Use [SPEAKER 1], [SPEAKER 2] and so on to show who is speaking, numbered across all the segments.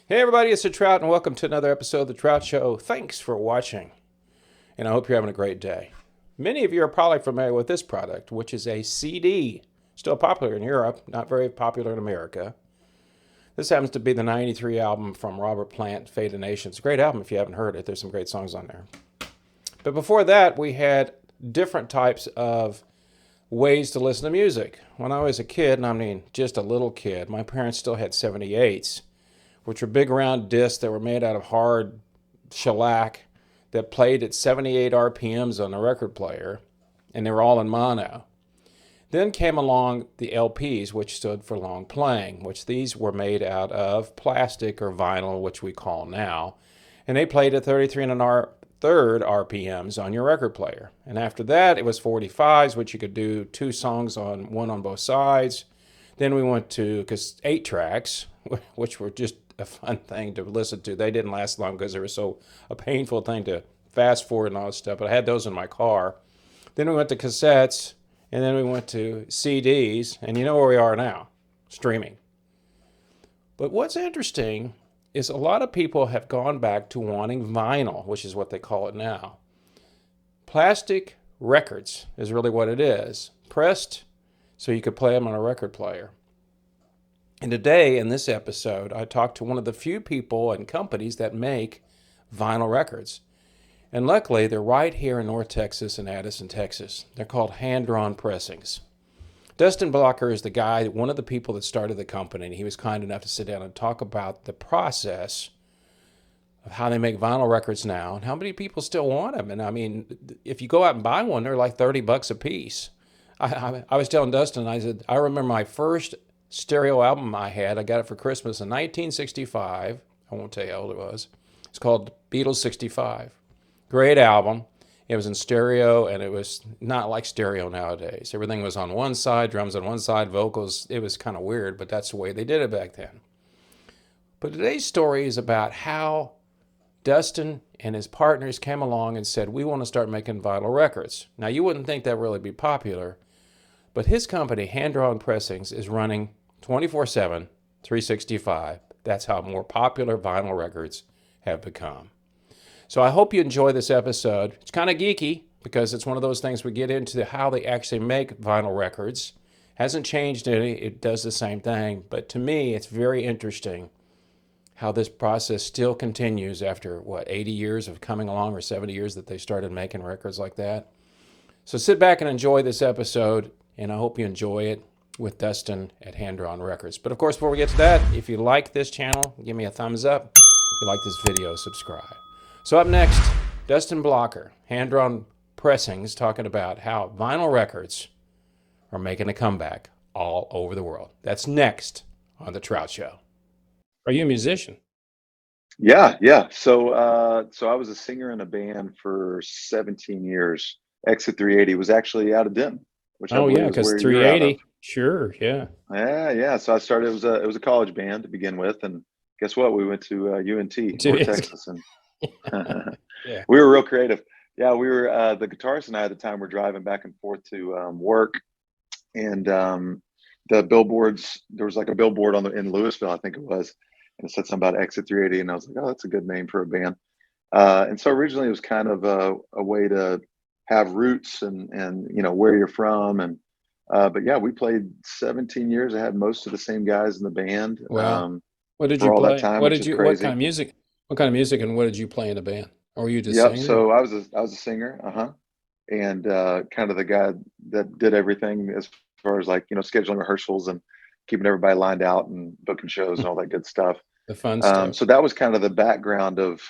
[SPEAKER 1] Hey everybody, it's the Trout, and welcome to another episode of the Trout Show. Thanks for watching, and I hope you're having a great day. Many of you are probably familiar with this product, which is a CD. Still popular in Europe, not very popular in America. This happens to be the '93 album from Robert Plant, Fate of Nations. It's a great album if you haven't heard it. There's some great songs on there. But before that, we had different types of ways to listen to music. When I was a kid, and I mean just a little kid, my parents still had 78s, which were big round discs that were made out of hard shellac that played at 78 RPMs on the record player, and they were all in mono. Then came along the LPs, which stood for long playing, which these were made out of plastic or vinyl, which we call now, and they played at 33 and a third RPMs on your record player. And after that, it was 45s, which you could do two songs on, one on both sides. Then we went to 8 tracks, which were just a fun thing to listen to. They didn't last long because they were so a painful thing to fast forward and all that stuff. But I had those in my car. Then we went to cassettes, and then we went to CDs, and you know where we are now, streaming. But what's interesting is a lot of people have gone back to wanting vinyl, which is what they call it now. Plastic records is really what it is, pressed so you could play them on a record player. And today, in this episode, I talked to one of the few people and companies that make vinyl records. And luckily, they're right here in North Texas and Addison, Texas. They're called Handdrawn Pressings. Dustin Blocker is the guy, one of the people that started the company, and he was kind enough to sit down and talk about the process of how they make vinyl records now and how many people still want them. And I mean, if you go out and buy one, they're like $30 a piece. I was telling Dustin, I said, I remember my first stereo album I had. I got it for Christmas in 1965. I won't tell you how old it was. It's called Beatles 65. Great album. It was in stereo, and it was not like stereo nowadays. Everything was on one side, drums on one side, vocals. It was kind of weird, but that's the way they did it back then. But today's story is about how Dustin and his partners came along and said, we want to start making vinyl records. Now, you wouldn't think that really be popular, but his company, Handdrawn Pressings, is running 24/7, 365. That's how more popular vinyl records have become. So I hope you enjoy this episode. It's kind of geeky because it's one of those things we get into how they actually make vinyl records. Hasn't changed any. It does the same thing. But to me, it's very interesting how this process still continues after, 80 years of coming along, or 70 years that they started making records like that. So sit back and enjoy this episode, and I hope you enjoy it with Dustin at Handdrawn Records. But of course, before we get to that, if you like this channel, give me a thumbs up. If you like this video, subscribe. So up next, Dustin Blocker, Handdrawn Pressings, talking about how vinyl records are making a comeback all over the world. That's next on The Trout Show. Are you a musician?
[SPEAKER 2] Yeah. So I was a singer in a band for 17 years. Exit 380 was actually out of Denton, which I
[SPEAKER 1] Oh yeah,
[SPEAKER 2] believe is
[SPEAKER 1] because
[SPEAKER 2] where you're out of.
[SPEAKER 1] 380. Sure, yeah.
[SPEAKER 2] Yeah. So I started. It was a college band to begin with, and guess what? We went to UNT, North Texas, and
[SPEAKER 1] Yeah.
[SPEAKER 2] we were real creative. Yeah, we were the guitarist and I at the time were driving back and forth to work, and the billboards. There was like a billboard in Louisville, I think it was, and it said something about Exit 380, and I was like, oh, that's a good name for a band. And so originally it was kind of a way to have roots and where you're from, and but yeah, we played 17 years. I had most of the same guys in the band
[SPEAKER 1] Wow. What did you
[SPEAKER 2] for all that
[SPEAKER 1] play?
[SPEAKER 2] time,
[SPEAKER 1] What
[SPEAKER 2] which
[SPEAKER 1] did
[SPEAKER 2] is
[SPEAKER 1] you, what kind
[SPEAKER 2] crazy.
[SPEAKER 1] of music? What kind of music and what did you play in the band? Or were you just
[SPEAKER 2] Yep.
[SPEAKER 1] singing?
[SPEAKER 2] So I was a singer, and kind of the guy that did everything as far as like scheduling rehearsals and keeping everybody lined out and booking shows and all that good stuff.
[SPEAKER 1] The fun stuff.
[SPEAKER 2] So that was kind of the background of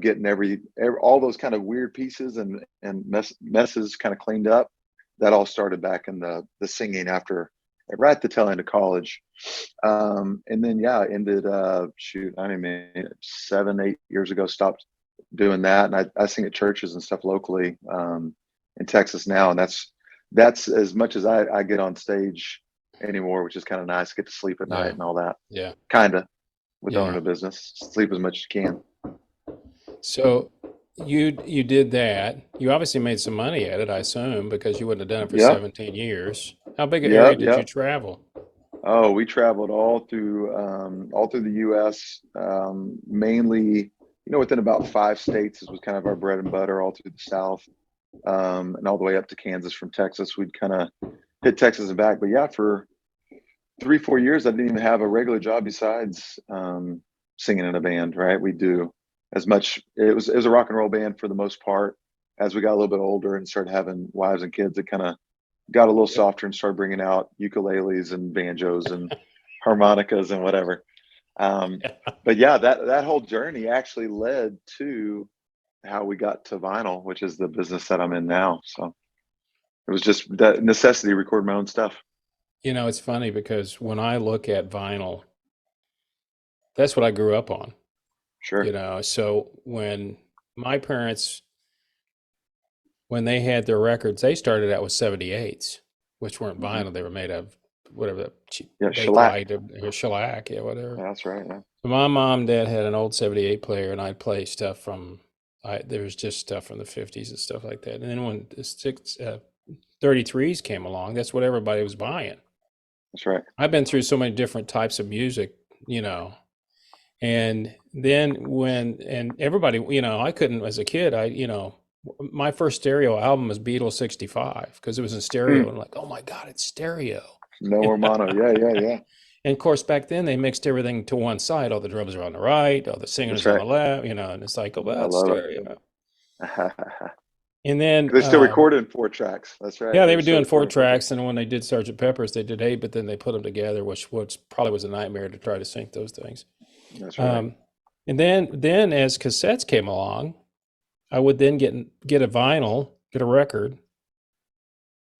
[SPEAKER 2] getting all those kind of weird pieces and messes kind of cleaned up. That all started back in the singing after right at the tail end of college, and then yeah, ended shoot, I mean 7-8 years ago stopped doing that, and I sing at churches and stuff locally in Texas now, and that's as much as I get on stage anymore, which is kind of nice. Get to sleep at night
[SPEAKER 1] Yeah.
[SPEAKER 2] and all that.
[SPEAKER 1] Yeah.
[SPEAKER 2] Kind of with owning
[SPEAKER 1] Yeah.
[SPEAKER 2] a business, sleep as much as you can.
[SPEAKER 1] So you did that. You obviously made some money at it, I assume, because you wouldn't have done it for
[SPEAKER 2] Yep,
[SPEAKER 1] 17 years. How big an area
[SPEAKER 2] yep,
[SPEAKER 1] did you
[SPEAKER 2] yep.
[SPEAKER 1] travel?
[SPEAKER 2] Oh, we traveled all through the U.S. Mainly, within about 5 states. This was kind of our bread and butter, all through the South, and all the way up to Kansas from Texas. We'd kind of hit Texas and back. But yeah, for 3, 4 years, I didn't even have a regular job besides singing in a band. Right? We do as much. It was a rock and roll band for the most part. As we got a little bit older and started having wives and kids, it kind of got a little
[SPEAKER 1] Yep.
[SPEAKER 2] softer and started bringing out ukuleles and banjos and harmonicas and whatever. Um, but yeah, that whole journey actually led to how we got to vinyl, which is the business that I'm in now. So it was just that necessity to record my own stuff.
[SPEAKER 1] It's funny because when I look at vinyl, that's what I grew up on.
[SPEAKER 2] Sure.
[SPEAKER 1] So my parents, when they had their records, they started out with 78s, which weren't
[SPEAKER 2] Hmm.
[SPEAKER 1] vinyl. They were made of whatever
[SPEAKER 2] Yeah, shellac.
[SPEAKER 1] Bakelite or shellac, yeah, whatever.
[SPEAKER 2] Yeah, that's right. Yeah.
[SPEAKER 1] So my mom and dad had an old 78 player, and I'd play stuff there was just stuff from the 50s and stuff like that. And then when the 33s came along, that's what everybody was buying.
[SPEAKER 2] That's right.
[SPEAKER 1] I've been through so many different types of music, and then and everybody, I couldn't, as a kid, my first stereo album was Beatles 65 because it was in stereo.
[SPEAKER 2] Hmm.
[SPEAKER 1] And I'm like, oh my God, it's stereo.
[SPEAKER 2] No
[SPEAKER 1] You
[SPEAKER 2] more
[SPEAKER 1] know?
[SPEAKER 2] mono. Yeah, yeah, yeah.
[SPEAKER 1] And of course, back then they mixed everything to one side. All the drums are on the right, all the
[SPEAKER 2] That's
[SPEAKER 1] singers on
[SPEAKER 2] right.
[SPEAKER 1] the left, and it's like, oh, well,
[SPEAKER 2] I
[SPEAKER 1] it's
[SPEAKER 2] love
[SPEAKER 1] stereo.
[SPEAKER 2] it.
[SPEAKER 1] And then,
[SPEAKER 2] They still recorded in 4 tracks. That's right.
[SPEAKER 1] yeah,
[SPEAKER 2] They
[SPEAKER 1] they
[SPEAKER 2] were
[SPEAKER 1] were
[SPEAKER 2] still
[SPEAKER 1] doing four
[SPEAKER 2] recording 4 tracks.
[SPEAKER 1] tracks. And when they did Sergeant Pepper's, they did 8, but then they put them together, which probably was a nightmare to try to sync those things.
[SPEAKER 2] That's right.
[SPEAKER 1] Um, and then as cassettes came along, I would then get a vinyl, get a record,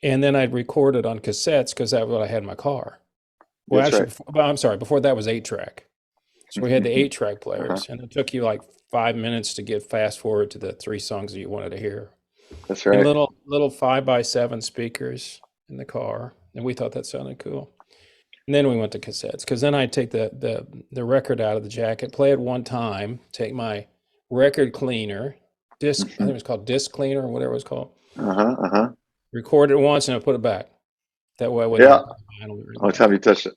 [SPEAKER 1] and then I'd record it on cassettes because that's what I had in my car. Well,
[SPEAKER 2] That's
[SPEAKER 1] actually,
[SPEAKER 2] right.
[SPEAKER 1] I'm sorry, before that was 8-track. So we had the 8-track
[SPEAKER 2] Uh-huh.
[SPEAKER 1] players, and it took you like 5 minutes to get fast forward to the 3 songs that you wanted to hear.
[SPEAKER 2] That's
[SPEAKER 1] And
[SPEAKER 2] right.
[SPEAKER 1] little 5x7 speakers in the car, and we thought that sounded cool. And then we went to cassettes because then I'd take the record out of the jacket, play it one time, take my record cleaner, disc, I think it was called disc cleaner or whatever it was called,
[SPEAKER 2] Uh-huh. Uh-huh.
[SPEAKER 1] record it once and I put it back. That way I wouldn't
[SPEAKER 2] Yeah.
[SPEAKER 1] have the vinyl or
[SPEAKER 2] Oh,
[SPEAKER 1] anything like
[SPEAKER 2] time
[SPEAKER 1] that.
[SPEAKER 2] you touched it.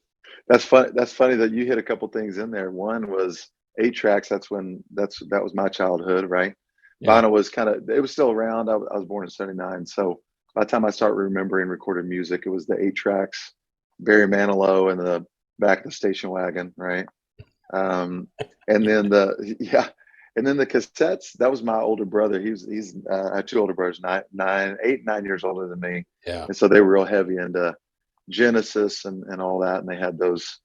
[SPEAKER 2] That's fun. That's funny that you hit a couple things in there. One was 8 tracks. That was my childhood, right?
[SPEAKER 1] Yeah.
[SPEAKER 2] Vinyl was it was still around. I was born in '79, so by the time I start remembering recorded music, it was the 8 tracks, Barry Manilow in the back of the station wagon, right? Um, and then the yeah, and then the cassettes. That was my older brother. He's I had 2 older brothers, 8, 9 years older than me,
[SPEAKER 1] Yeah.
[SPEAKER 2] and so they were real heavy into Genesis and all that, and they had those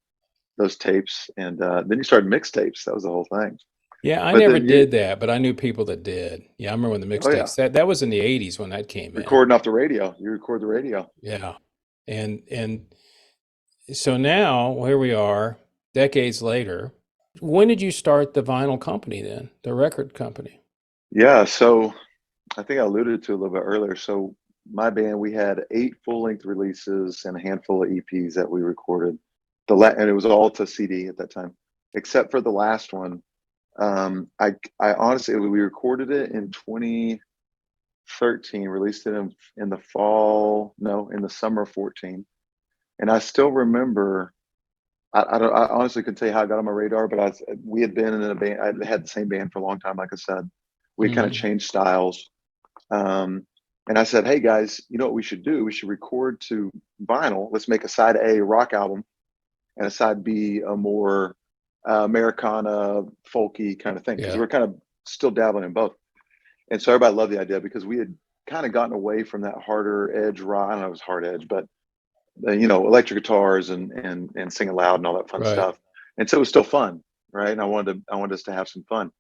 [SPEAKER 2] tapes, and then you started mixtapes. That was the whole thing.
[SPEAKER 1] Yeah, I
[SPEAKER 2] But
[SPEAKER 1] never
[SPEAKER 2] then you,
[SPEAKER 1] did that, but I knew people that did. Yeah, I remember when the
[SPEAKER 2] oh yeah,
[SPEAKER 1] mixtapes that was in the 80s when that came in.
[SPEAKER 2] recording off the radio. You record the radio.
[SPEAKER 1] Yeah. And so now here we are, decades later. When did you start the vinyl company then? The record company?
[SPEAKER 2] Yeah, so I think I alluded to it a little bit earlier. So my band, we had 8 full-length releases and a handful of EPs that we recorded. And it was all to CD at that time, except for the last one. I honestly, we recorded it in 2013, released it in the fall, no, in the summer of 14. And I still remember, I honestly couldn't tell you how I got on my radar, but we had been in a band, I had the same band for a long time, like I said. We kind of
[SPEAKER 1] Hmm.
[SPEAKER 2] changed styles. Um, and I said, hey guys, you know what we should do? We should record to vinyl. Let's make a side A rock album and a side B a more Americana, folky kind of thing. Because
[SPEAKER 1] Yeah.
[SPEAKER 2] we're kind of still dabbling in both. And so everybody loved the idea because we had kind of gotten away from that harder edge rock. I don't know if it was hard edge, but electric guitars and singing loud and all that fun
[SPEAKER 1] Right.
[SPEAKER 2] stuff. And so it was still fun, right? And I wanted us to have some fun.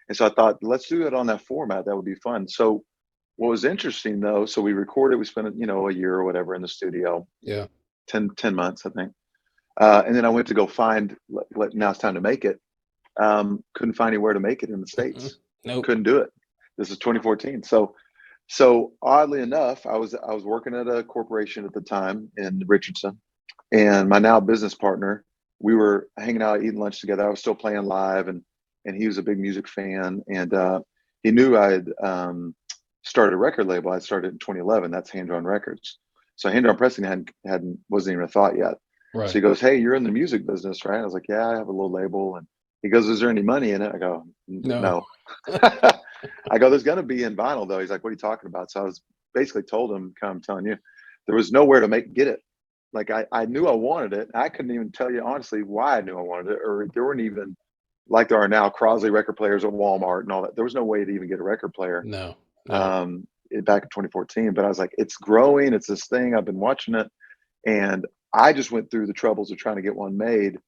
[SPEAKER 2] And so I thought, let's do it on that format. That would be fun. So what was interesting though, so we recorded, we spent, a year or whatever in the studio,
[SPEAKER 1] Yeah.
[SPEAKER 2] 10 months, I think. And then I went to go find, now it's time to make it. Couldn't find anywhere to make it in the
[SPEAKER 1] Mm-mm.
[SPEAKER 2] States.
[SPEAKER 1] Nope.
[SPEAKER 2] Couldn't do it. This is 2014. So oddly enough, I was working at a corporation at the time in Richardson, and my now business partner, we were hanging out eating lunch together. I was still playing live, and he was a big music fan, and he knew I had started a record label. I started in 2011. That's Handdrawn Records. So Handdrawn Pressing hadn't wasn't even a thought yet. So he
[SPEAKER 1] Right.
[SPEAKER 2] goes, "Hey, you're in the music business, right?" I was like, "Yeah, I have a little label." And he goes, "Is there any money in it?" I go,
[SPEAKER 1] No.
[SPEAKER 2] "No." I go, "There's going to be in vinyl though." He's like, "What are you talking about?" So I was basically told him, "Come, I'm telling you, there was nowhere to get it. Like I knew I wanted it. I couldn't even tell you honestly why I knew I wanted it, or there weren't even like there are now Crosley record players at Walmart and all that. There was no way to even get a record player
[SPEAKER 1] No. No.
[SPEAKER 2] back in 2014. But I was like, it's growing. It's this thing. I've been watching it, and I just went through the troubles of trying to get one made.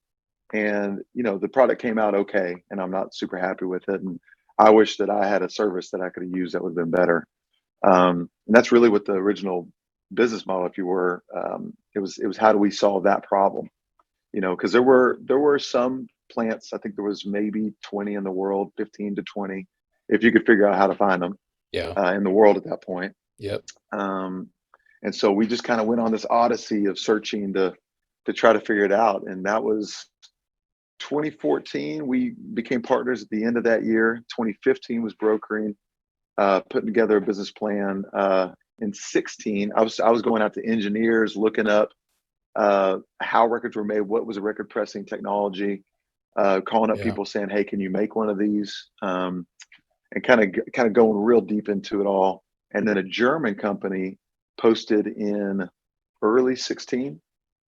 [SPEAKER 2] And the product came out okay, and I'm not super happy with it. And I wish that I had a service that I could have used that would have been better. And that's really what the original business model, if you were, it was how do we solve that problem? Because there were some plants. I think there was maybe 20 in the world, 15 to 20, if you could figure out how to find them
[SPEAKER 1] Yeah.
[SPEAKER 2] in the world at that point.
[SPEAKER 1] Yep.
[SPEAKER 2] Um, and so we just kind of went on this odyssey of searching to try to figure it out. And that was 2014. We became partners at the end of that year. 2015 was brokering, putting together a business plan. In 16, I was going out to engineers, looking up how records were made, what was a record pressing technology, calling up
[SPEAKER 1] Yeah.
[SPEAKER 2] people saying, "Hey, can you make one of these?" And kind of going real deep into it all. And then a German company posted in early 16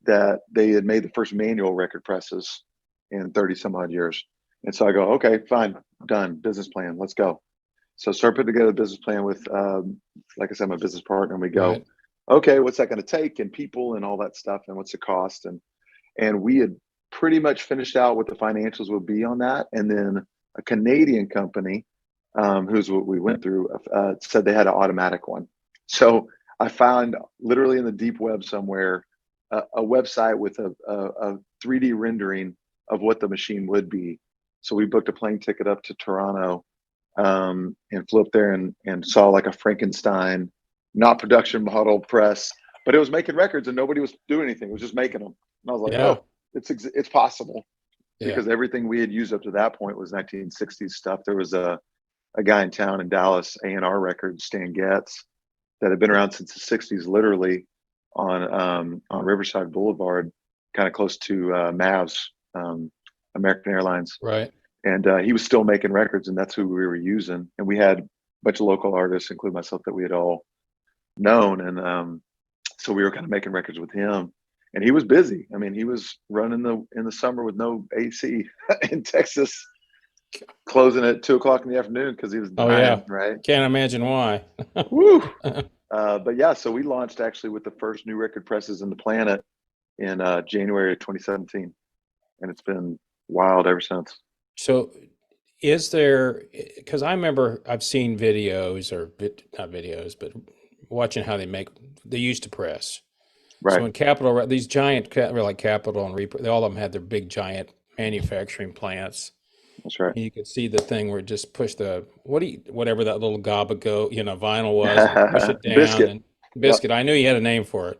[SPEAKER 2] that they had made the first manual record presses in 30 some odd years. And so I go, okay, fine, done, business plan, let's go. So start putting together a business plan with, like I said, my business partner, and we go,
[SPEAKER 1] Right.
[SPEAKER 2] okay, what's that going to take, and people, and all that stuff, and what's the cost, and we had pretty much finished out what the financials would be on that, and then a Canadian company, who's what we went through, said they had an automatic one. So I found literally in the deep web somewhere a website with a 3D rendering of what the machine would be. So we booked a plane ticket up to Toronto, and flew up there and saw like a Frankenstein, not production model press, but it was making records and nobody was doing anything. It was just making them. And I was like,
[SPEAKER 1] Yeah.
[SPEAKER 2] oh, it's possible,
[SPEAKER 1] Yeah.
[SPEAKER 2] because everything we had used up to that point was 1960s stuff. There was a guy in town in Dallas, A&R Records, Stan Getz, that had been around since the 60s, literally on Riverside Boulevard, kind of close to Mavs, American Airlines.
[SPEAKER 1] Right.
[SPEAKER 2] And he was still making records, and that's who we were using. And we had a bunch of local artists, including myself, that we had all known. And so we were kind of making records with him. And he was busy. I mean, he was running in the summer with no AC in Texas, closing at 2 o'clock in the afternoon because he was
[SPEAKER 1] Oh yeah.
[SPEAKER 2] dying, right?
[SPEAKER 1] Can't imagine why.
[SPEAKER 2] Woo! But yeah, so we launched actually with the first new record presses in the planet in January of 2017, and it's been wild ever since.
[SPEAKER 1] So is there, because I remember I've seen videos or not videos, but watching how they used to press. So
[SPEAKER 2] Right.
[SPEAKER 1] in Capital, these giant, like Capital and Reaper, all of them had their big giant manufacturing plants.
[SPEAKER 2] That's right.
[SPEAKER 1] You could see the thing where it just push whatever that little gobago, vinyl was, and push it down
[SPEAKER 2] Biscuit.
[SPEAKER 1] and
[SPEAKER 2] Yep.
[SPEAKER 1] biscuit. I knew you had a name for it.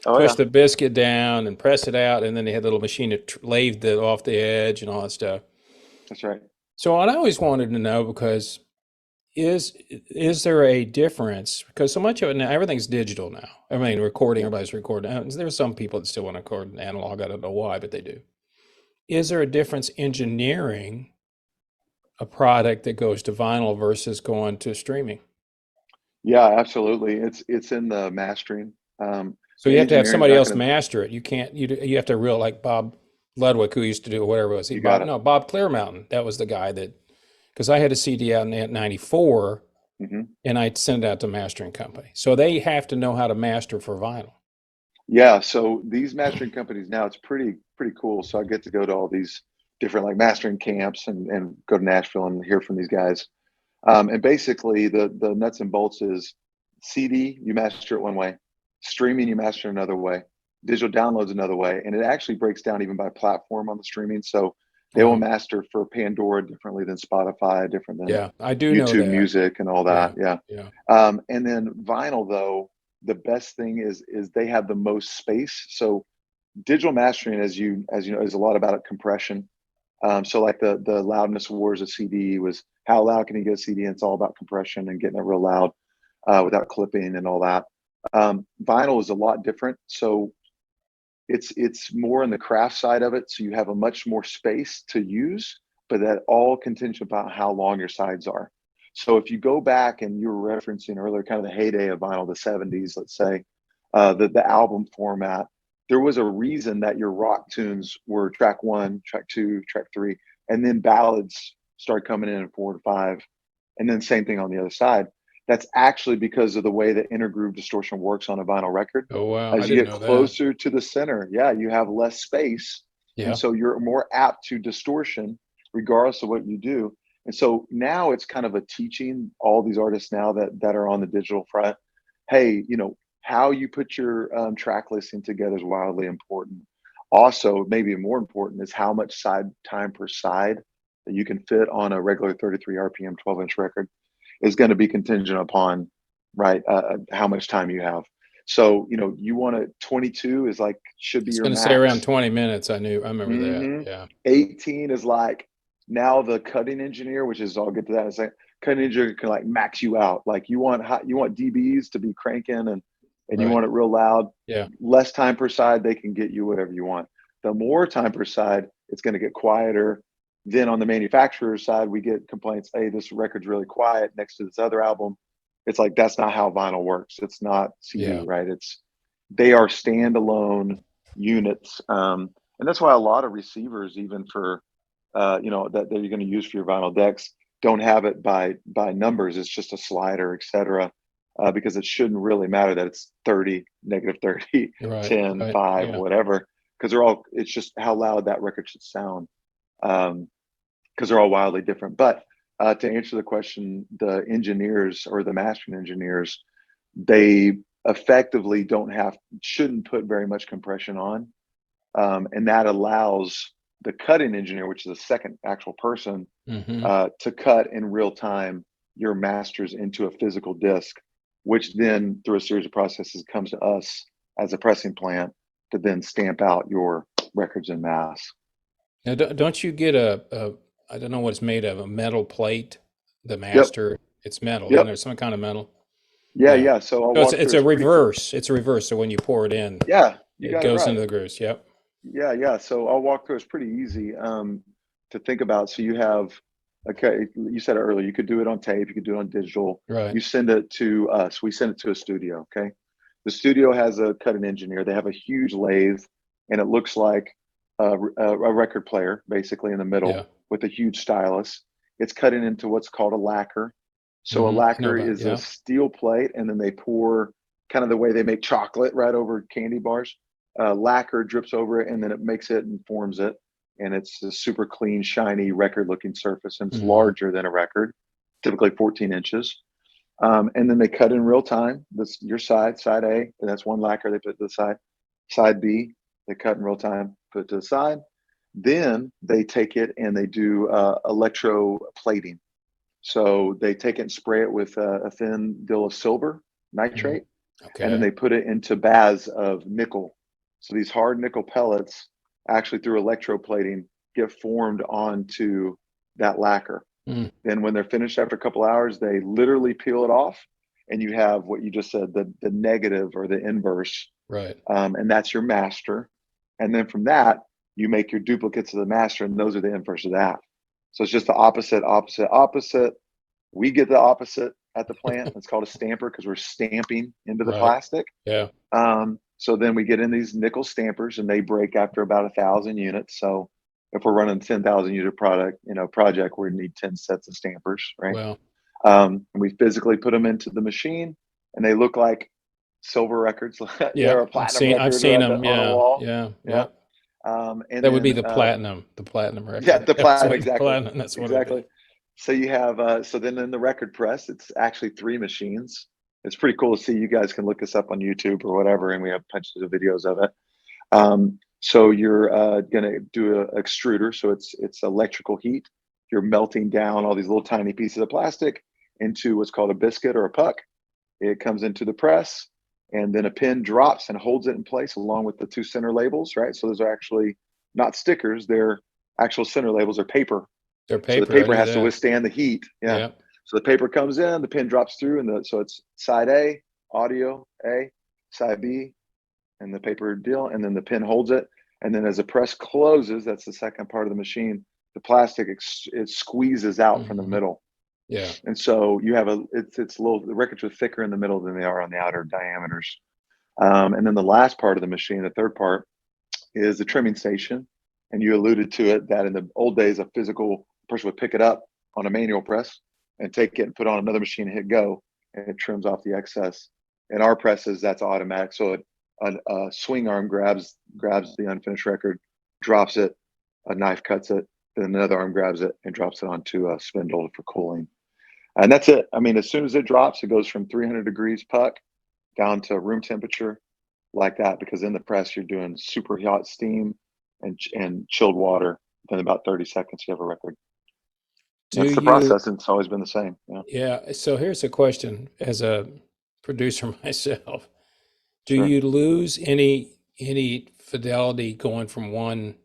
[SPEAKER 2] Oh
[SPEAKER 1] Push
[SPEAKER 2] yeah.
[SPEAKER 1] the biscuit down and press it out, and then they had the little machine that lathed it off the edge and all that stuff.
[SPEAKER 2] That's right.
[SPEAKER 1] So what I always wanted to know, because is there a difference? Because so much of it now, everything's digital now. I mean, recording,
[SPEAKER 2] Yeah.
[SPEAKER 1] everybody's recording. There's some people that still want to record analog. I don't know why, but they do. Is there a difference engineering a product that goes to vinyl versus going to streaming?
[SPEAKER 2] Yeah, absolutely. It's in the mastering.
[SPEAKER 1] So
[SPEAKER 2] The
[SPEAKER 1] you have to have
[SPEAKER 2] engineering is
[SPEAKER 1] somebody
[SPEAKER 2] not
[SPEAKER 1] else
[SPEAKER 2] going to.
[SPEAKER 1] master it. You can't. You have to real like Bob Ludwig, who used to do whatever it was.
[SPEAKER 2] You got it.
[SPEAKER 1] Bob Clearmountain. That was the guy that, because I had a CD out in '94
[SPEAKER 2] Hmm.
[SPEAKER 1] and I'd send it out to mastering company. So they have to know how to master for vinyl.
[SPEAKER 2] Yeah. So these mastering companies now, it's pretty cool. So I get to go to all these different like mastering camps and go to Nashville and hear from these guys. And basically, the nuts and bolts is CD, you master it one way, streaming, you master another way, digital downloads another way, and it actually breaks down even by platform on the streaming. So they will
[SPEAKER 1] Uh-huh.
[SPEAKER 2] master for Pandora differently than Spotify, different than
[SPEAKER 1] Yeah, I do know
[SPEAKER 2] YouTube
[SPEAKER 1] that.
[SPEAKER 2] Music, and all that.
[SPEAKER 1] Yeah,
[SPEAKER 2] Yeah.
[SPEAKER 1] yeah,
[SPEAKER 2] And then vinyl, though, the best thing is they have the most space. So digital mastering, as you know, is a lot about compression. So like the loudness wars of CD was how loud can you get a CD, and it's all about compression and getting it real loud without clipping and all that. Vinyl is a lot different. So it's more in the craft side of it, so you have a much more space to use, but that all contingent about how long your sides are. So if you go back and you were referencing earlier, kind of the heyday of vinyl, the 70s, let's say, the album format, there was a reason that your rock tunes were track one, track two, track three, and then ballads started coming in 4 to 5, and then same thing on the other side. That's actually because of the way that intergroove distortion works on a vinyl record.
[SPEAKER 1] Oh, wow. I
[SPEAKER 2] As you
[SPEAKER 1] didn't
[SPEAKER 2] get
[SPEAKER 1] know that.
[SPEAKER 2] closer to the center, yeah, you have less space. And
[SPEAKER 1] Yeah.
[SPEAKER 2] so you're more apt to distortion regardless of what you do. And so now it's kind of a teaching all these artists now that are on the digital front. Hey, how you put your track listing together is wildly important. Also, maybe more important is how much side time per side that you can fit on a regular 33 RPM 12-inch record is going to be contingent upon, right, how much time you have. So, you want to 22 is like, should be
[SPEAKER 1] It's
[SPEAKER 2] your
[SPEAKER 1] going to say around
[SPEAKER 2] max.
[SPEAKER 1] 20 minutes. I remember that.
[SPEAKER 2] hmm
[SPEAKER 1] Yeah.
[SPEAKER 2] 18 is like, now the cutting engineer, which is, I'll get to that in a second, cutting engineer can like max you out. Like you want DBs to be cranking and you
[SPEAKER 1] Right.
[SPEAKER 2] want it real loud.
[SPEAKER 1] Yeah.
[SPEAKER 2] Less time per side, they can get you whatever you want. The more time per side, it's going to get quieter. Then on the manufacturer side, we get complaints, hey, this record's really quiet next to this other album. It's like, that's not how vinyl works. It's not CD,
[SPEAKER 1] Yeah.
[SPEAKER 2] right? They are standalone units. And that's why a lot of receivers, even for that you're going to use for your vinyl decks, don't have it by numbers. It's just a slider, etc. Because it shouldn't really matter that it's 30, -30,
[SPEAKER 1] Right.
[SPEAKER 2] 10,
[SPEAKER 1] Right.
[SPEAKER 2] 5,
[SPEAKER 1] Yeah.
[SPEAKER 2] whatever. Because it's just how loud that record should sound. Because they're all wildly different. But to answer the question, the engineers or the mastering engineers, they effectively shouldn't put very much compression on, and that allows the cutting engineer, which is the second actual person,
[SPEAKER 1] Mm-hmm.
[SPEAKER 2] to cut in real time your masters into a physical disc, which then through a series of processes comes to us as a pressing plant to then stamp out your records in mass.
[SPEAKER 1] Now, don't you get I don't know what it's made of, a metal plate, the
[SPEAKER 2] Yep.
[SPEAKER 1] master? It's metal, isn't
[SPEAKER 2] Yep.
[SPEAKER 1] there? Some kind of metal.
[SPEAKER 2] Yeah.
[SPEAKER 1] Yeah.
[SPEAKER 2] Yeah. So I'll
[SPEAKER 1] So
[SPEAKER 2] walk through.
[SPEAKER 1] it's a
[SPEAKER 2] It's pretty cool.
[SPEAKER 1] reverse. It's a reverse. So when you pour it in,
[SPEAKER 2] Yeah, you
[SPEAKER 1] it
[SPEAKER 2] got it
[SPEAKER 1] goes
[SPEAKER 2] right.
[SPEAKER 1] into the grooves. Yep.
[SPEAKER 2] Yeah, yeah. So I'll walk through. It's pretty easy to think about. So you have, okay, you said it earlier, you could do it on tape, you could do it on digital.
[SPEAKER 1] Right.
[SPEAKER 2] You send it to us. We send it to a studio. Okay. The studio has a cutting engineer. They have a huge lathe, and it looks like a record player basically in the
[SPEAKER 1] Yeah.
[SPEAKER 2] middle with a huge stylus. It's cutting into what's called a lacquer. So a
[SPEAKER 1] Mm-hmm. I know
[SPEAKER 2] lacquer
[SPEAKER 1] about.
[SPEAKER 2] is a
[SPEAKER 1] Yeah.
[SPEAKER 2] steel plate, and then they pour kind of the way they make chocolate right over candy bars. Lacquer drips over it, and then it makes it and forms it. And it's a super clean, shiny, record looking surface. And it's
[SPEAKER 1] Mm-hmm.
[SPEAKER 2] larger than a record, typically 14 inches. And then they cut in real time. This your side A, and that's one lacquer they put to the side. Side B, they cut in real time, put it to the side. Then they take it and they do electroplating. So they take it and spray it with a thin deal of silver
[SPEAKER 1] Mm-hmm.
[SPEAKER 2] nitrate, and then
[SPEAKER 1] Okay.
[SPEAKER 2] they put it into baths of nickel. So these hard nickel pellets, actually through electroplating, get formed onto that lacquer.
[SPEAKER 1] Mm.
[SPEAKER 2] Then when they're finished after a couple hours, they literally peel it off, and you have what you just said, the negative or the inverse,
[SPEAKER 1] Right.
[SPEAKER 2] and that's your master. And then from that, you make your duplicates of the master, and those are the inverse of that. So it's just the opposite, opposite, opposite. We get the opposite at the plant. It's called a stamper because we're stamping into the
[SPEAKER 1] Right.
[SPEAKER 2] plastic.
[SPEAKER 1] Yeah.
[SPEAKER 2] So then we get in these nickel stampers, and they break after about 1,000 units. So if we're running 10,000 unit project, we need 10 sets of stampers, right?
[SPEAKER 1] Well.
[SPEAKER 2] And we physically put them into the machine, and they look like silver records,
[SPEAKER 1] Yeah.
[SPEAKER 2] or a platinum
[SPEAKER 1] I've
[SPEAKER 2] record
[SPEAKER 1] seen
[SPEAKER 2] right
[SPEAKER 1] them.
[SPEAKER 2] on a
[SPEAKER 1] Yeah.
[SPEAKER 2] wall.
[SPEAKER 1] Yeah.
[SPEAKER 2] Yeah.
[SPEAKER 1] Yeah.
[SPEAKER 2] And
[SPEAKER 1] That would be
[SPEAKER 2] then,
[SPEAKER 1] the platinum
[SPEAKER 2] yeah,
[SPEAKER 1] record.
[SPEAKER 2] the
[SPEAKER 1] That's
[SPEAKER 2] platinum,
[SPEAKER 1] what the
[SPEAKER 2] exactly,
[SPEAKER 1] platinum. That's what it would
[SPEAKER 2] exactly.
[SPEAKER 1] be.
[SPEAKER 2] So you have, so then in the record press, it's actually 3 machines. It's pretty cool to see. You guys can look this up on YouTube or whatever, and we have bunches of videos of it. So you're going to do an extruder. So it's electrical heat. You're melting down all these little tiny pieces of plastic into what's called a biscuit or a puck. It comes into the press, and then a pin drops and holds it in place along with the two center labels, right? So those are actually not stickers. They're actual center labels, are paper.
[SPEAKER 1] Their
[SPEAKER 2] So the
[SPEAKER 1] paper. I
[SPEAKER 2] paper
[SPEAKER 1] knew
[SPEAKER 2] has to
[SPEAKER 1] that.
[SPEAKER 2] withstand the heat. Yeah.
[SPEAKER 1] Yeah.
[SPEAKER 2] So the paper comes in, the pin drops through, and so it's side A, audio A, side B, and the paper deal, and then the pin holds it. And then as the press closes, that's the second part of the machine, the plastic, it squeezes out from the
[SPEAKER 1] Mm-hmm.
[SPEAKER 2] middle.
[SPEAKER 1] Yeah.
[SPEAKER 2] And so you have it's a little, the records are thicker in the middle than they are on the outer diameters. And then the last part of the machine, the third part, is the trimming station. And you alluded to it, that in the old days, a physical person would pick it up on a manual press and take it and put on another machine and hit go, and it trims off the excess. In our presses, that's automatic. So a swing arm grabs the unfinished record, drops it, a knife cuts it, then another arm grabs it and drops it onto a spindle for cooling. And that's it. I mean, as soon as it drops, it goes from 300 degrees puck down to room temperature like that, because in the press, you're doing super hot steam and chilled water. Within about 30 seconds, you have a record.
[SPEAKER 1] Do
[SPEAKER 2] That's the
[SPEAKER 1] you,
[SPEAKER 2] process, and it's always been the same. Yeah,
[SPEAKER 1] yeah. So here's a question as a producer myself. Do
[SPEAKER 2] sure.
[SPEAKER 1] you lose any fidelity going from one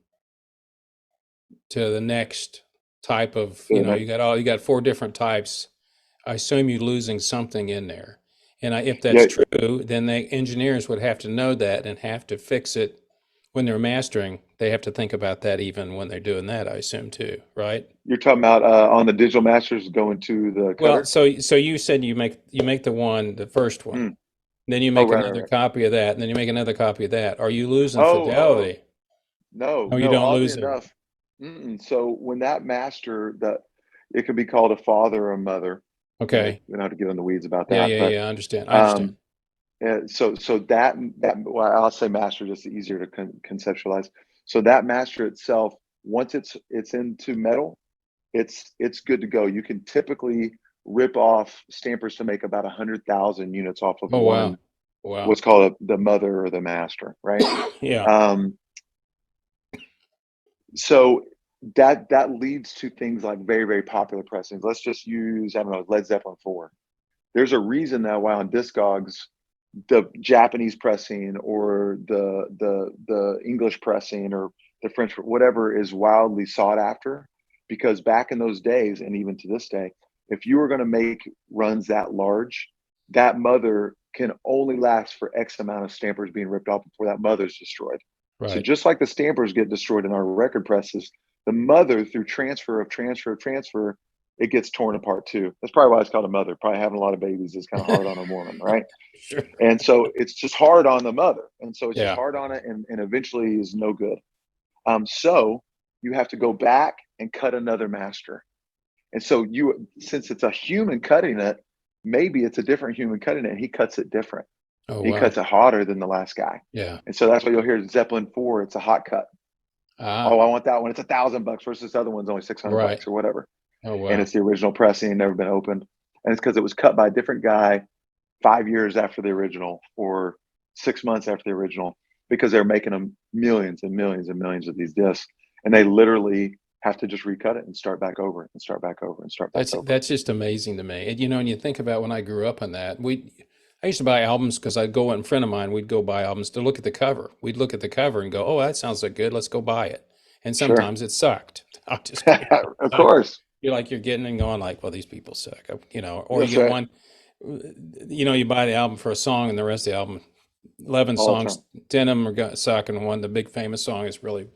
[SPEAKER 1] to the next type of,
[SPEAKER 2] So the
[SPEAKER 1] you got four different types. I assume you're losing something in there. And if that's
[SPEAKER 2] yeah,
[SPEAKER 1] true, then the engineers would have to know that and have to fix it when they're mastering. They have to think about that even when they're doing that, I assume too, right?
[SPEAKER 2] you're talking about on the digital masters going to the
[SPEAKER 1] Well,
[SPEAKER 2] cutter.
[SPEAKER 1] so you said you make the first one,
[SPEAKER 2] Mm.
[SPEAKER 1] then you
[SPEAKER 2] Oh,
[SPEAKER 1] make
[SPEAKER 2] right, right,
[SPEAKER 1] another
[SPEAKER 2] right.
[SPEAKER 1] copy of that, and then you make another copy of that. Are you losing
[SPEAKER 2] Oh,
[SPEAKER 1] fidelity?
[SPEAKER 2] no,
[SPEAKER 1] No, you
[SPEAKER 2] no.
[SPEAKER 1] don't
[SPEAKER 2] Oddly
[SPEAKER 1] lose it.
[SPEAKER 2] enough, so when that master, that it could be called a father or a mother. Okay,
[SPEAKER 1] Okay.
[SPEAKER 2] we don't have to get in the weeds about
[SPEAKER 1] Yeah,
[SPEAKER 2] that,
[SPEAKER 1] yeah,
[SPEAKER 2] but
[SPEAKER 1] yeah. I understand. I understand.
[SPEAKER 2] um, so that, well, I'll say master, just easier to conceptualize. So that master itself, once it's into metal, it's good to go. You can typically rip off stampers to make about 100,000 units off of
[SPEAKER 1] Oh wow,
[SPEAKER 2] one,
[SPEAKER 1] wow.
[SPEAKER 2] what's called the mother or the master, right?
[SPEAKER 1] Yeah.
[SPEAKER 2] Um, so that leads to things like very, very popular pressings. Let's just use, I don't know, Led Zeppelin 4. There's a reason now why on Discogs the Japanese pressing or the English pressing or the French, whatever, is wildly sought after, because back in those days, and even to this day, if you were going to make runs that large, that mother can only last for X amount of stampers being ripped off before that mother's destroyed. So
[SPEAKER 1] Right.
[SPEAKER 2] just like the stampers get destroyed in our record presses, the mother, through transfer, it gets torn apart too. That's probably why it's called a mother. Probably having a lot of babies is kind of hard on a woman, right?
[SPEAKER 1] Sure.
[SPEAKER 2] And so it's just hard on the mother. And so it's just
[SPEAKER 1] Yeah.
[SPEAKER 2] hard on it, and eventually is no good. So you have to go back and cut another master. And so since it's a human cutting it, maybe it's a different human cutting it, and he cuts it different.
[SPEAKER 1] Oh
[SPEAKER 2] He
[SPEAKER 1] wow.
[SPEAKER 2] cuts it hotter than the last guy.
[SPEAKER 1] Yeah.
[SPEAKER 2] And so that's why you'll hear Zeppelin 4, it's a hot cut. Oh,
[SPEAKER 1] Ah.
[SPEAKER 2] I want that one. It's $1,000 versus this other one's only 600
[SPEAKER 1] Right.
[SPEAKER 2] bucks or whatever.
[SPEAKER 1] Oh
[SPEAKER 2] And
[SPEAKER 1] wow.
[SPEAKER 2] it's the original pressing, never been opened. And it's because it was cut by a different guy 5 years after the original, or 6 months after the original, because they're making them millions and millions and millions of these discs. And they literally have to just recut it and start back over and start back over and start back over.
[SPEAKER 1] That's just amazing to me. And and you think about when I grew up on that, I used to buy albums because I'd go with a friend of mine, we'd go buy albums to look at the cover. We'd look at the cover and go, "Oh, that sounds like good. Let's go buy it." And
[SPEAKER 2] Sure.
[SPEAKER 1] sometimes it sucked. I'll just be honest, it
[SPEAKER 2] Of
[SPEAKER 1] sucked.
[SPEAKER 2] course.
[SPEAKER 1] You're getting and going like, "Well, these people suck." Or you
[SPEAKER 2] That's
[SPEAKER 1] get
[SPEAKER 2] right.
[SPEAKER 1] one, you buy the album for a song and the rest of the album, 11
[SPEAKER 2] All the time.
[SPEAKER 1] songs, 10 of them suck, and one, the big famous song is really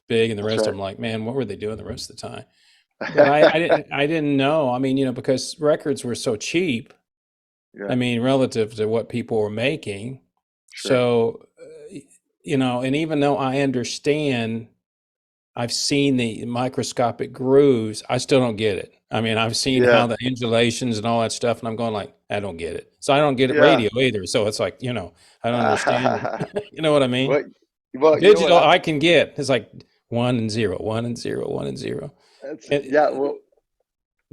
[SPEAKER 1] big, and the
[SPEAKER 2] That's
[SPEAKER 1] rest of
[SPEAKER 2] right.
[SPEAKER 1] them like, man, what were they doing the rest of the time? But I didn't know. I mean, because records were so cheap. I
[SPEAKER 2] Yeah,
[SPEAKER 1] mean, relative to what people were making.
[SPEAKER 2] sure.
[SPEAKER 1] So, and even though I understand, I've seen the microscopic grooves, I still don't get it. I mean, I've seen how
[SPEAKER 2] Yeah.
[SPEAKER 1] the undulations and all that stuff, and I'm going like, I don't get it. So I don't get it
[SPEAKER 2] Yeah.
[SPEAKER 1] radio either. So it's like, I don't understand it. You know what I mean?
[SPEAKER 2] well, well, you know what?
[SPEAKER 1] Digital, I can get. It's like 1 and 0, 1 and 0, 1 and 0. And,
[SPEAKER 2] Yeah. Well,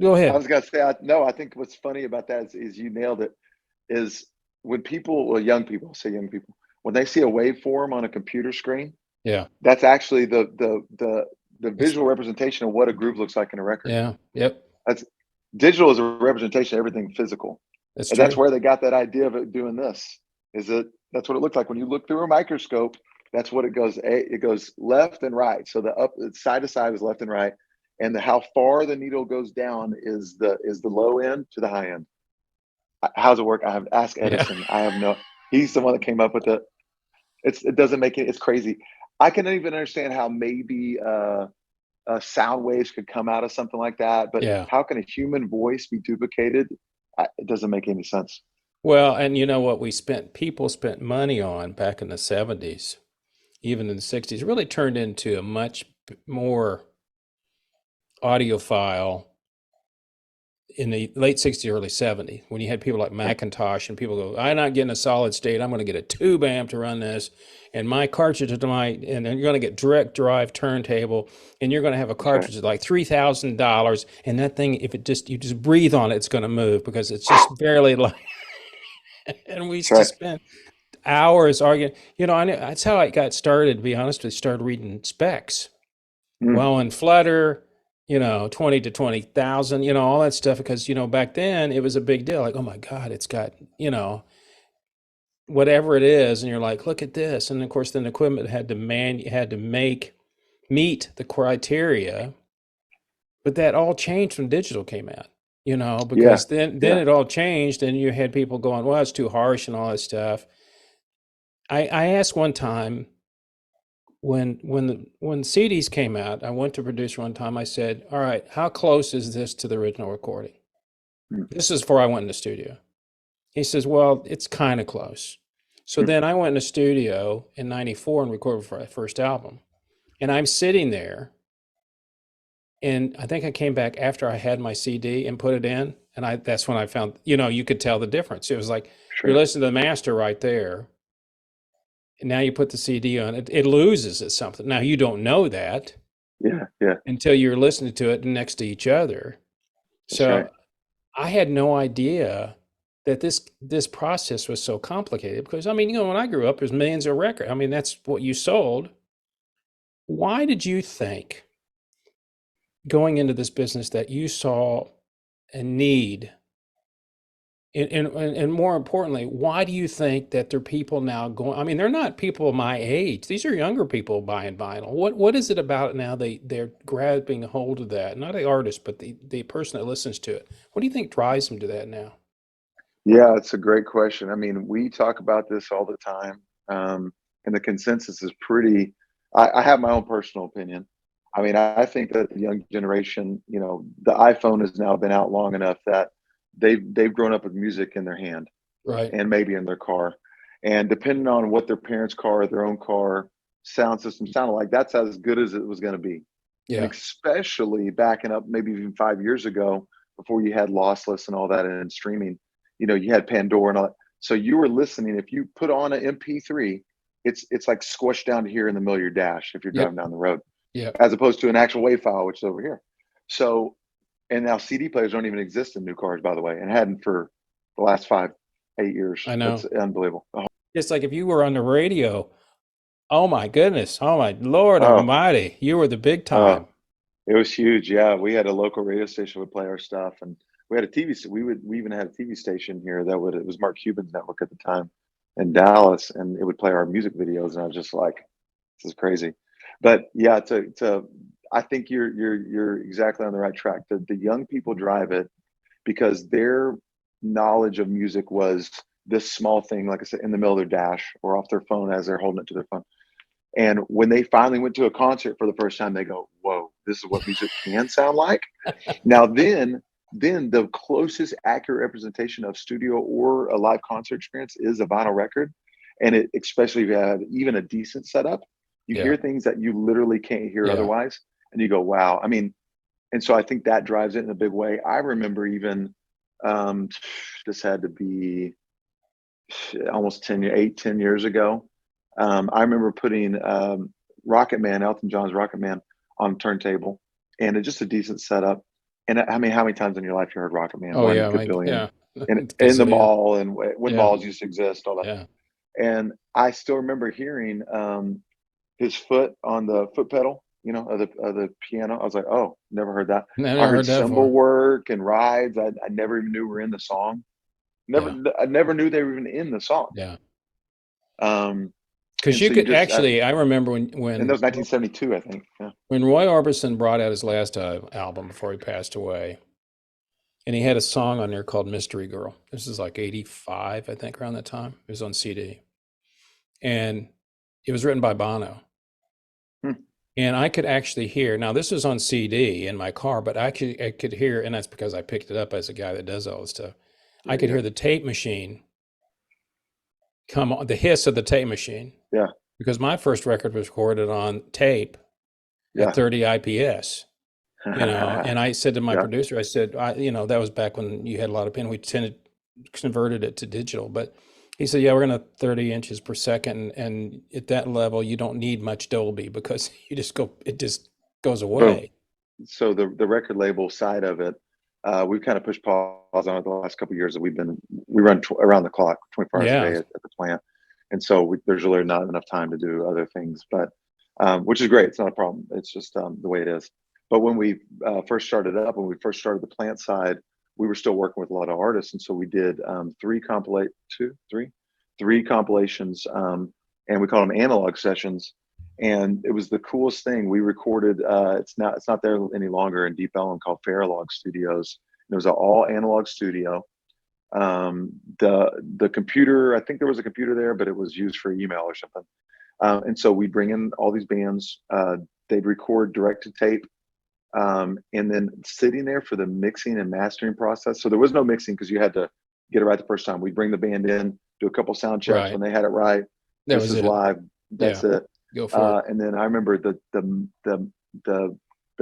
[SPEAKER 1] go
[SPEAKER 2] I
[SPEAKER 1] ahead.
[SPEAKER 2] was gonna say, no. I think what's funny about that is you nailed it. Is when people, well, young people, say young people, when they see a waveform on a computer screen,
[SPEAKER 1] Yeah.
[SPEAKER 2] that's actually the
[SPEAKER 1] It's,
[SPEAKER 2] visual representation of what a groove looks like in a record.
[SPEAKER 1] yeah. Yep.
[SPEAKER 2] That's digital is a representation of everything physical,
[SPEAKER 1] That's
[SPEAKER 2] and that's
[SPEAKER 1] true.
[SPEAKER 2] where they got that idea of it doing this. Is that that's what it looked like when you look through a microscope. That's what it goes. It goes left and right. So the up side to side is left and right, and how far the needle goes down is the low end to the high end. How's it work? I have asked
[SPEAKER 1] Yeah.
[SPEAKER 2] Edison. I have no. He's the one that came up with it. it doesn't make it. It's crazy. I can even understand how maybe sound waves could come out of something like that, but
[SPEAKER 1] Yeah.
[SPEAKER 2] how can a human voice be duplicated? It doesn't make any sense.
[SPEAKER 1] Well, and you know what people spent money on back in the 70s, even in the 60s, really turned into a much more audiophile in the late 60s, early 70s, when you had people like
[SPEAKER 2] Yeah.
[SPEAKER 1] Macintosh and people go, I'm not getting a solid state. I'm going to get a tube amp to run this. And my cartridge to and then you're going to get direct drive turntable. And you're going to have a
[SPEAKER 2] That's right.
[SPEAKER 1] cartridge that's like $3,000. And that thing, if you just breathe on it, it's going to move because it's just barely like, and we
[SPEAKER 2] That's
[SPEAKER 1] used to
[SPEAKER 2] right.
[SPEAKER 1] spend hours arguing. I knew that's how I got started, to be honest with you, started reading specs.
[SPEAKER 2] Mm,
[SPEAKER 1] Well, in Flutter, 20 to 20,000, all that stuff, because, back then it was a big deal. Like, oh my God, it's got, whatever it is. And you're like, look at this. And of course, then the equipment had to meet the criteria, but that all changed when digital came out,
[SPEAKER 2] yeah.
[SPEAKER 1] because then
[SPEAKER 2] Yeah.
[SPEAKER 1] it all changed and you had people going, well, it's too harsh and all that stuff. I asked one time, when CDs came out, I went to a producer one time. I said, "All right, how close is this to the original recording?"
[SPEAKER 2] Mm,
[SPEAKER 1] This is before I went in the studio. He says, "Well, it's kind of close." So
[SPEAKER 2] mm,
[SPEAKER 1] then I went in the studio in '94 and recorded for my first album. And I'm sitting there, and I think I came back after I had my CD and put it in, and that's when I found, you could tell the difference. It was like you're
[SPEAKER 2] sure.
[SPEAKER 1] listening to the master right there, and now you put the CD on, it loses at something. Now you don't know that
[SPEAKER 2] Yeah. Yeah.
[SPEAKER 1] until you're listening to it next to each other.
[SPEAKER 2] That's right.
[SPEAKER 1] So I had no idea that this process was so complicated, because I mean, when I grew up, there's millions of records. I mean, that's what you sold. Why did you think, going into this business, that you saw a need? And more importantly, why do you think that there are people now going? I mean, they're not people my age. These are younger people buying vinyl. What is it about it now? They're grabbing a hold of that. Not the artist, but the person that listens to it. What do you think drives them to that now?
[SPEAKER 2] Yeah, it's a great question. I mean, we talk about this all the time, and the consensus is pretty. I have my own personal opinion. I mean, I think that the young generation, the iPhone has now been out long enough that they've grown up with music in their hand
[SPEAKER 1] Right.
[SPEAKER 2] and maybe in their car, and depending on what their parents' car or their own car sound system sounded like, that's as good as it was going to be. And
[SPEAKER 1] Yeah.
[SPEAKER 2] especially backing up maybe even 5 years ago, before you had lossless and all that and streaming, you had Pandora and all that. So you were listening. If you put on an MP3, it's like squished down to here in the middle of your dash if you're
[SPEAKER 1] Yep.
[SPEAKER 2] driving down the road,
[SPEAKER 1] Yep.
[SPEAKER 2] as opposed to an actual WAV file, which is over here. So, and now CD players don't even exist in new cars, by the way, and hadn't for the last 5, 8 years.
[SPEAKER 1] I
[SPEAKER 2] It's
[SPEAKER 1] know.
[SPEAKER 2] unbelievable. Oh,
[SPEAKER 1] It's like if you were on the radio, oh my goodness, oh my Lord
[SPEAKER 2] oh,
[SPEAKER 1] Almighty, you were the big
[SPEAKER 2] oh.
[SPEAKER 1] time.
[SPEAKER 2] It was huge. Yeah, we had a local radio station would play our stuff, and we had a TV. We even had a TV station here that would, it was Mark Cuban's network at the time in Dallas, and it would play our music videos, and I was just like, this is crazy. But yeah, to I think you're exactly on the right track. The young people drive it because their knowledge of music was this small thing, like I said, in the middle of their dash or off their phone as they're holding it to their phone. And when they finally went to a concert for the first time, they go, "Whoa, this is what music can sound like." Now, then the closest accurate representation of studio or a live concert experience is a vinyl record, and especially if you have even a decent setup, you
[SPEAKER 1] Yeah.
[SPEAKER 2] hear things that you literally can't hear
[SPEAKER 1] Yeah.
[SPEAKER 2] otherwise, and you go, "Wow!" I mean, and so I think that drives it in a big way. I remember even um, this had to be almost 10 years ago. I remember putting Rocket Man, Elton John's Rocket Man, on a turntable, and it's just a decent setup. And I mean, how many times in your life you heard Rocket Man?
[SPEAKER 1] Oh
[SPEAKER 2] One
[SPEAKER 1] yeah,
[SPEAKER 2] good
[SPEAKER 1] Mike.
[SPEAKER 2] billion.
[SPEAKER 1] Yeah.
[SPEAKER 2] In the
[SPEAKER 1] Gazillion.
[SPEAKER 2] mall and when
[SPEAKER 1] Yeah.
[SPEAKER 2] malls used to exist, all that.
[SPEAKER 1] Yeah.
[SPEAKER 2] And I still remember hearing his foot on the foot pedal, of the piano. I was like, oh, never heard that.
[SPEAKER 1] I
[SPEAKER 2] I
[SPEAKER 1] never
[SPEAKER 2] heard
[SPEAKER 1] heard that
[SPEAKER 2] cymbal
[SPEAKER 1] before.
[SPEAKER 2] work and rides. I never even knew were in the song. Never,
[SPEAKER 1] Yeah.
[SPEAKER 2] I never knew they were even in the song.
[SPEAKER 1] Yeah.
[SPEAKER 2] Um,
[SPEAKER 1] Because
[SPEAKER 2] and
[SPEAKER 1] you
[SPEAKER 2] so you
[SPEAKER 1] could
[SPEAKER 2] just,
[SPEAKER 1] actually, I remember
[SPEAKER 2] and that was 1972, I think. Yeah.
[SPEAKER 1] when Roy Orbison brought out his last album before he passed away, and he had a song on there called Mystery Girl. This is like '85, I think, around that time. It was on CD. And It was written by Bono.
[SPEAKER 2] Hmm.
[SPEAKER 1] And I could actually hear, now this was on CD in my car, but I could hear, and that's because I picked it up as a guy that does all this stuff. I could
[SPEAKER 2] Yeah,
[SPEAKER 1] hear the tape machine come on, the hiss of the tape machine,
[SPEAKER 2] yeah,
[SPEAKER 1] because my first record was recorded on tape at
[SPEAKER 2] yeah,
[SPEAKER 1] 30 IPS,
[SPEAKER 2] yeah,
[SPEAKER 1] and I said to my
[SPEAKER 2] yeah.
[SPEAKER 1] producer, I said, that was back when you had a lot of pen. We converted it to digital, but he said, yeah, we're going to 30 inches per second. And at that level, you don't need much Dolby because it just goes
[SPEAKER 2] So,
[SPEAKER 1] away.
[SPEAKER 2] so the record label side of it, we've kind of pushed pause on it the last couple of years. That we run around the clock, 24 hours a
[SPEAKER 1] Yeah.
[SPEAKER 2] day at the plant, and so there's really not enough time to do other things. But which is great. It's not a problem. It's just the way it is. But when we first started up, when we first started the plant side, we were still working with a lot of artists, and so we did three compilations, and we called them analog sessions. And it was the coolest thing. We recorded. It's not there any longer in Deep Ellum, called Fairlog Studios. And it was an all analog studio. The computer, I think there was a computer there, but it was used for email or something. And so we bring in all these bands. They'd record direct to tape, and then sitting there for the mixing and mastering process. So there was no mixing because you had to get it right the first time. We'd bring the band in, do a couple sound checks.
[SPEAKER 1] Right.
[SPEAKER 2] When they had it right,
[SPEAKER 1] That
[SPEAKER 2] this
[SPEAKER 1] was
[SPEAKER 2] is
[SPEAKER 1] it.
[SPEAKER 2] live.
[SPEAKER 1] Yeah.
[SPEAKER 2] That's it.
[SPEAKER 1] Go for it.
[SPEAKER 2] And then I remember the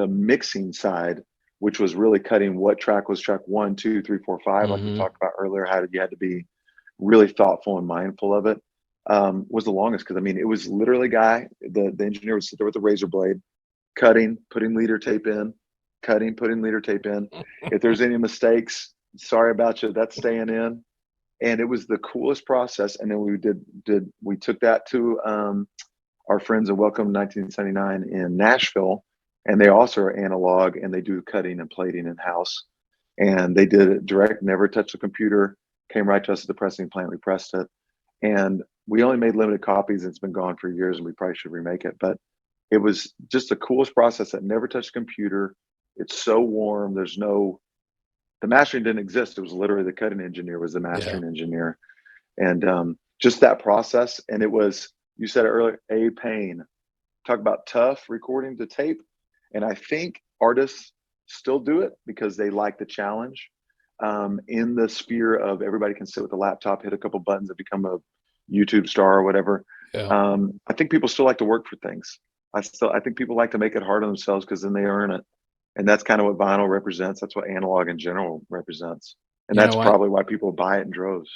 [SPEAKER 2] mixing side, which was really cutting what track was track 1, 2, 3, 4, 5, like we
[SPEAKER 1] Hmm.
[SPEAKER 2] talked about earlier. How you had to be really thoughtful and mindful of it. Was the longest because I mean it was literally a guy. The engineer would sit there with a razor blade, cutting, putting leader tape in, cutting, putting leader tape in. If there's any mistakes, sorry about you. That's staying in. And it was the coolest process. And then we took that to our friends at Welcome 1979 in Nashville, and they also are analog and they do cutting and plating in house. And they did it direct, never touched the computer. Came right to us at the pressing plant. We pressed it, and we only made limited copies. And it's been gone for years, and we probably should remake it. But it was just the coolest process that never touched a computer. It's so warm. The mastering didn't exist. It was literally the cutting engineer was the
[SPEAKER 1] Yeah.
[SPEAKER 2] mastering engineer, and just that process. And it was, you said it earlier, a pain. Talk about tough recording to tape. And I think artists still do it because they like the challenge. In the sphere of everybody can sit with a laptop, hit a couple buttons, and become a YouTube star or whatever.
[SPEAKER 1] Yeah.
[SPEAKER 2] I think people still like to work for things. I think people like to make it hard on themselves because then they earn it. And that's kind of what vinyl represents. That's what analog in general represents. And
[SPEAKER 1] You
[SPEAKER 2] that's
[SPEAKER 1] know what?
[SPEAKER 2] probably why people buy it in droves.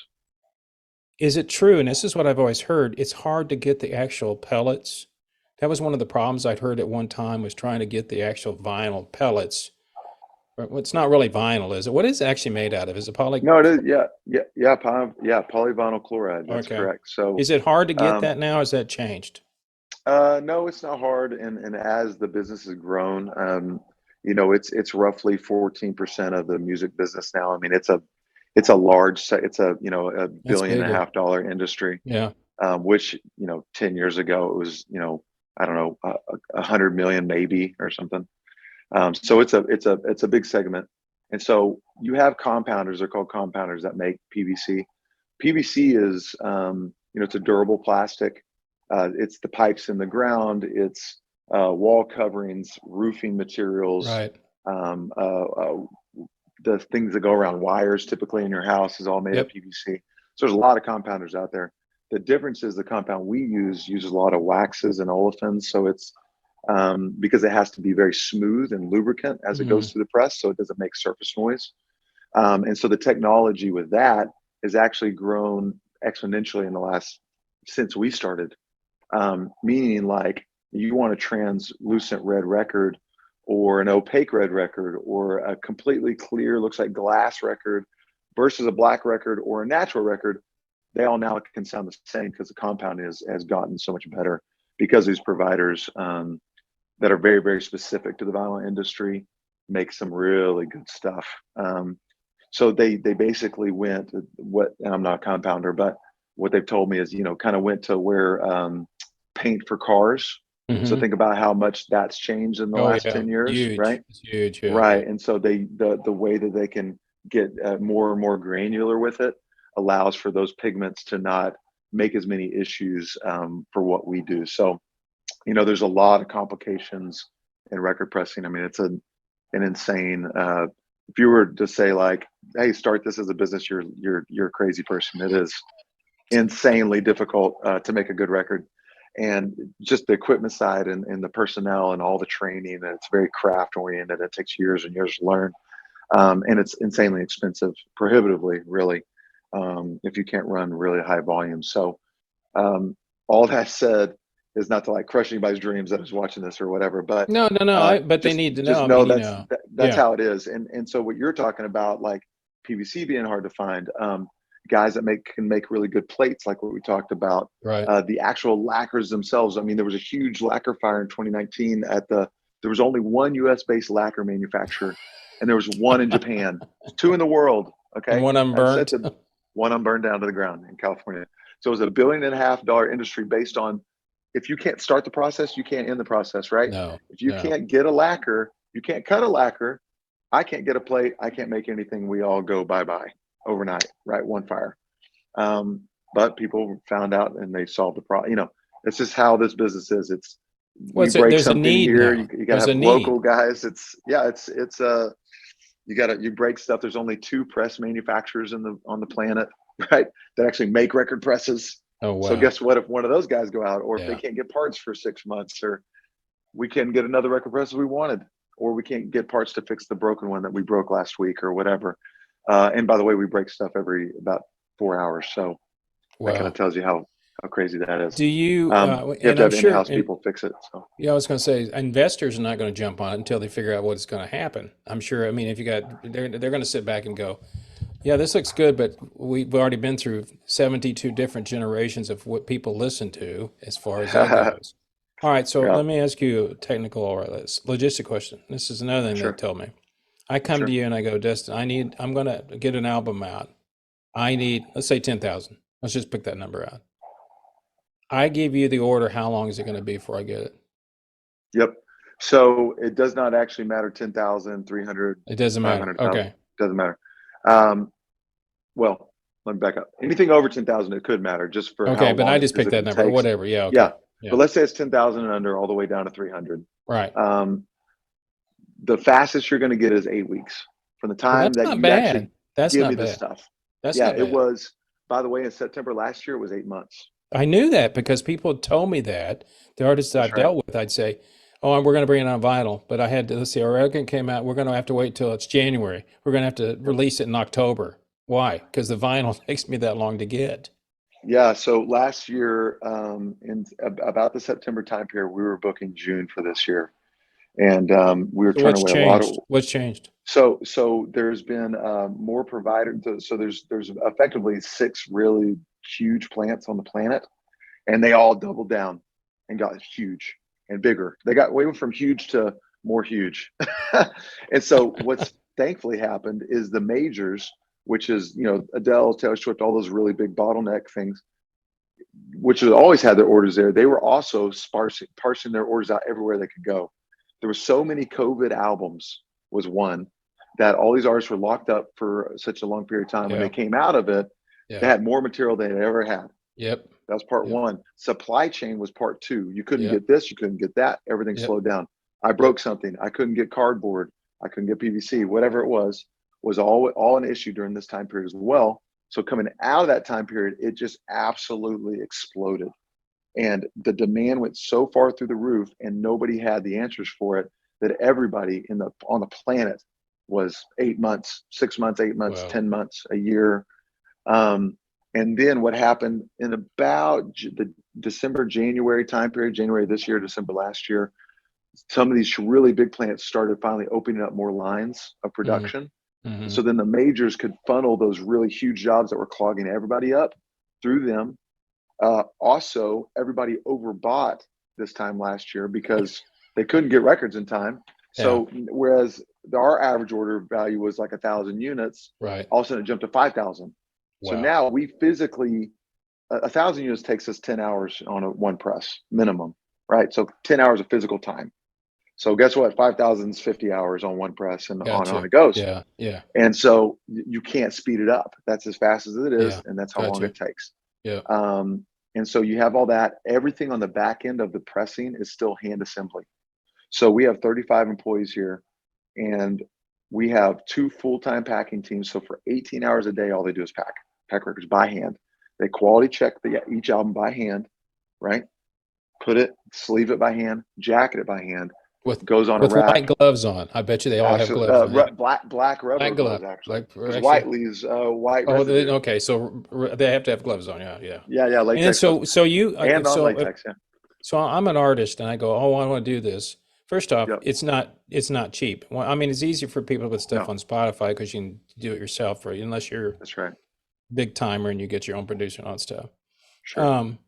[SPEAKER 1] Is it true? And this is what I've always heard. It's hard to get the actual pellets. That was one of the problems I'd heard at one time was trying to get the actual vinyl pellets. Well, it's not really vinyl, is it? What is it actually made out of? Is it poly?
[SPEAKER 2] No, it is. Yeah, yeah, yeah. Polyvinyl chloride. That's
[SPEAKER 1] Okay.
[SPEAKER 2] correct. So,
[SPEAKER 1] Is it hard to get
[SPEAKER 2] um,
[SPEAKER 1] that now? Has that changed?
[SPEAKER 2] no, it's not hard. And as the business has grown, it's roughly 14% of the music business now. I mean, it's a large, it's a a
[SPEAKER 1] That's
[SPEAKER 2] billion and a
[SPEAKER 1] bigger.
[SPEAKER 2] half dollar industry.
[SPEAKER 1] Yeah.
[SPEAKER 2] Which 10 years ago it was I don't know, 100 million maybe or something. So it's a big segment. And so you have compounders. They're called compounders that make PVC. PVC is it's a durable plastic. It's the pipes in the ground. It's wall coverings, roofing materials,
[SPEAKER 1] Right.
[SPEAKER 2] um, uh, uh, the things that go around wires typically in your house is all made of
[SPEAKER 1] Yep.
[SPEAKER 2] PVC. So there's a lot of compounders out there. The difference is the compound we use uses a lot of waxes and olefins. So it's because it has to be very smooth and lubricant as it
[SPEAKER 1] Hmm.
[SPEAKER 2] goes through the press, so it doesn't make surface noise. And so the technology with that has actually grown exponentially in the last since we started. Meaning, like you want a translucent red record, or an opaque red record, or a completely clear, looks like glass record, versus a black record or a natural record. They all now can sound the same because the compound has gotten so much better because these providers that are very, very specific to the vinyl industry make some really good stuff. So they basically went what, and I'm not a compounder, but what they've told me is kind of went to where paint for cars. So
[SPEAKER 1] Hmm.
[SPEAKER 2] think about how much that's changed in the
[SPEAKER 1] Oh
[SPEAKER 2] last
[SPEAKER 1] yeah.
[SPEAKER 2] 10 years,
[SPEAKER 1] Huge.
[SPEAKER 2] right?
[SPEAKER 1] It's huge. Yeah. Yeah.
[SPEAKER 2] Right. And so the way that they can get more and more granular with it allows for those pigments to not make as many issues for what we do. So, there's a lot of complications in record pressing. I mean, it's an insane. If you were to say like, "Hey, start this as a business," you're a crazy person. It is insanely difficult to make a good record, and just the equipment side and the personnel and all the training. And it's very craft oriented. It takes years and years to learn, and it's insanely expensive, prohibitively, really, if you can't run really high volumes. So, all that said is not to like crush anybody's dreams that is watching this or whatever, but
[SPEAKER 1] No. But they
[SPEAKER 2] just
[SPEAKER 1] need to know.
[SPEAKER 2] just
[SPEAKER 1] I
[SPEAKER 2] know
[SPEAKER 1] mean,
[SPEAKER 2] that's
[SPEAKER 1] yeah,
[SPEAKER 2] how it is. And so what you're talking about, like PVC being hard to find, guys that can make really good plates, like what we talked about,
[SPEAKER 1] right.
[SPEAKER 2] the actual lacquers themselves. I mean, there was a huge lacquer fire in 2019 there was only one US based lacquer manufacturer, and there was one in Japan, two in the world.
[SPEAKER 1] And
[SPEAKER 2] Okay.
[SPEAKER 1] one of them
[SPEAKER 2] That's set
[SPEAKER 1] burnt.
[SPEAKER 2] to one on burned down to the ground in California. So it was $1.5 billion industry based on, if you can't start the process, you can't end the process, right?
[SPEAKER 1] No,
[SPEAKER 2] If you
[SPEAKER 1] no.
[SPEAKER 2] can't get a lacquer, you can't cut a lacquer. I can't get a plate. I can't make anything. We all go bye-bye overnight, right? One fire. But people found out and they solved the problem. It's just how this business is. We break
[SPEAKER 1] There's a
[SPEAKER 2] something
[SPEAKER 1] need
[SPEAKER 2] here.
[SPEAKER 1] now.
[SPEAKER 2] You got to
[SPEAKER 1] There's a
[SPEAKER 2] have
[SPEAKER 1] need.
[SPEAKER 2] local guys. You break stuff. There's only two press manufacturers on the planet, right? That actually make record presses.
[SPEAKER 1] Oh,
[SPEAKER 2] So
[SPEAKER 1] wow.
[SPEAKER 2] guess what? If one of those guys go out, or if they
[SPEAKER 1] Yeah.
[SPEAKER 2] can't get parts for 6 months, or we can't get another record press we wanted, or we can't get parts to fix the broken one that we broke last week or whatever. And by the way, we break stuff every about 4 hours. So that kind of
[SPEAKER 1] Wow.
[SPEAKER 2] tells you how crazy that is.
[SPEAKER 1] Do you,
[SPEAKER 2] You have
[SPEAKER 1] and
[SPEAKER 2] to
[SPEAKER 1] I'm
[SPEAKER 2] have
[SPEAKER 1] sure,
[SPEAKER 2] in-house people fix it. So
[SPEAKER 1] yeah, I was going to say investors are not going to jump on it until they figure out what's going to happen. I'm sure. I mean, if you got, they're going to sit back and go, yeah, this looks good, but we've already been through 72 different generations of what people listen to as far as that goes. All right, so
[SPEAKER 2] yeah,
[SPEAKER 1] let me ask you a technical or logistic question. This is another thing they
[SPEAKER 2] sure,
[SPEAKER 1] told me. I come to
[SPEAKER 2] sure.
[SPEAKER 1] you and I go, Dustin, I'm going to get an album out. I need, let's say 10,000. Let's just pick that number out. I give you the order. How long is it going to be before I get it?
[SPEAKER 2] Yep. So it does not actually matter 10,000, 300,
[SPEAKER 1] It doesn't matter.
[SPEAKER 2] 500,000.
[SPEAKER 1] Okay.
[SPEAKER 2] Doesn't matter. Um, well, let me back up. Anything over 10,000, it could matter just for how
[SPEAKER 1] Okay, but I
[SPEAKER 2] long it
[SPEAKER 1] just picked that
[SPEAKER 2] physically
[SPEAKER 1] number or
[SPEAKER 2] takes.
[SPEAKER 1] whatever. Yeah,
[SPEAKER 2] Yeah.
[SPEAKER 1] okay. Yeah.
[SPEAKER 2] But let's say it's 10,000 and under, all the way down to 300.
[SPEAKER 1] Right.
[SPEAKER 2] The fastest you're going to get is 8 weeks from the
[SPEAKER 1] Well,
[SPEAKER 2] time
[SPEAKER 1] that's
[SPEAKER 2] that
[SPEAKER 1] not
[SPEAKER 2] you
[SPEAKER 1] bad.
[SPEAKER 2] actually
[SPEAKER 1] That's
[SPEAKER 2] give me
[SPEAKER 1] not
[SPEAKER 2] the
[SPEAKER 1] bad.
[SPEAKER 2] stuff.
[SPEAKER 1] That's
[SPEAKER 2] Yeah,
[SPEAKER 1] not
[SPEAKER 2] it
[SPEAKER 1] bad.
[SPEAKER 2] was, by the way, in September last year, it was 8 months.
[SPEAKER 1] I knew that because people had told me that. The artists
[SPEAKER 2] That's
[SPEAKER 1] I've
[SPEAKER 2] right.
[SPEAKER 1] dealt with, I'd say, "Oh, and we're going to bring it on vinyl," but I had to, let's see, our record came out. We're going to have to wait till it's January. We're going to have to
[SPEAKER 2] Yep.
[SPEAKER 1] release it in October. Why? Because the vinyl takes me that long to get.
[SPEAKER 2] Yeah. So last year, in about the September time period, we were booking June for this year. And we were
[SPEAKER 1] So
[SPEAKER 2] turning
[SPEAKER 1] what's
[SPEAKER 2] away a lot of.
[SPEAKER 1] changed? What's changed?
[SPEAKER 2] So there's been more providers. So there's effectively six really huge plants on the planet, and they all doubled down and got huge and bigger. They went from huge to more huge. And so what's thankfully happened is the majors, which is Adele, Taylor Swift, all those really big bottleneck things, which has always had their orders there. They were also parsing their orders out everywhere they could go. There were so many COVID albums was one that all these artists were locked up for such a long period of time. When they
[SPEAKER 1] Yeah.
[SPEAKER 2] came out of it, they
[SPEAKER 1] Yeah.
[SPEAKER 2] had more material than they ever had.
[SPEAKER 1] Yep.
[SPEAKER 2] That was part
[SPEAKER 1] Yep.
[SPEAKER 2] one. Supply chain was part two. You couldn't
[SPEAKER 1] Yep.
[SPEAKER 2] get this, you couldn't get that. Everything
[SPEAKER 1] Yep.
[SPEAKER 2] slowed down. I
[SPEAKER 1] Yep.
[SPEAKER 2] broke something. I couldn't get cardboard. I couldn't get PVC. Whatever it was all an issue during this time period as well. So coming out of that time period, it just absolutely exploded. And the demand went so far through the roof, and nobody had the answers for it, that everybody on the planet was 8 months, 6 months, 8 months,
[SPEAKER 1] Well,
[SPEAKER 2] 10 months, a year. And then what happened in about the December, January time period, January this year, December last year, some of these really big plants started finally opening up more lines of
[SPEAKER 1] mm,
[SPEAKER 2] production.
[SPEAKER 1] hmm
[SPEAKER 2] So then the majors could funnel those really huge jobs that were clogging everybody up through them. Also, everybody overbought this time last year because they couldn't get records in time.
[SPEAKER 1] yeah.
[SPEAKER 2] So whereas our average order value was like 1,000 units,
[SPEAKER 1] Right.
[SPEAKER 2] all of a sudden it jumped to 5,000. So
[SPEAKER 1] Wow.
[SPEAKER 2] now we physically 1,000 units takes us 10 hours on one press minimum, right? So 10 hours of physical time. So guess what? 5,000 is 50 hours on one press, and on
[SPEAKER 1] Gotcha.
[SPEAKER 2] it goes.
[SPEAKER 1] Yeah. Yeah.
[SPEAKER 2] And so you can't speed it up. That's as fast as it is,
[SPEAKER 1] Yeah.
[SPEAKER 2] and that's how long
[SPEAKER 1] Gotcha.
[SPEAKER 2] it takes.
[SPEAKER 1] Yeah.
[SPEAKER 2] And so you have all that. Everything on the back end of the pressing is still hand assembly. So we have 35 employees here, and we have two full-time packing teams. So for 18 hours a day, all they do is pack records by hand. They quality check each album by hand, right? Put it, sleeve it by hand, jacket it by hand,
[SPEAKER 1] With
[SPEAKER 2] goes on a
[SPEAKER 1] with white
[SPEAKER 2] rack.
[SPEAKER 1] gloves on. I bet you they all have
[SPEAKER 2] Actually,
[SPEAKER 1] gloves on. Yeah.
[SPEAKER 2] black rubber
[SPEAKER 1] Black glove.
[SPEAKER 2] gloves actually,
[SPEAKER 1] Black
[SPEAKER 2] because
[SPEAKER 1] actually.
[SPEAKER 2] white leaves white
[SPEAKER 1] Oh,
[SPEAKER 2] residue.
[SPEAKER 1] okay. So they have to have gloves on. Yeah, yeah.
[SPEAKER 2] Yeah,
[SPEAKER 1] And then
[SPEAKER 2] latex gloves
[SPEAKER 1] so you
[SPEAKER 2] and
[SPEAKER 1] so
[SPEAKER 2] non-latex. Yeah,
[SPEAKER 1] so I'm an artist and I go, oh, I want to do this. First off,
[SPEAKER 2] yep.
[SPEAKER 1] it's not cheap. Well, I mean, it's easier for people with stuff
[SPEAKER 2] No,
[SPEAKER 1] on Spotify because you can do it yourself, right? Unless you're
[SPEAKER 2] that's right.
[SPEAKER 1] big timer and you get your own producer and all that stuff.
[SPEAKER 2] Sure.
[SPEAKER 1] Um,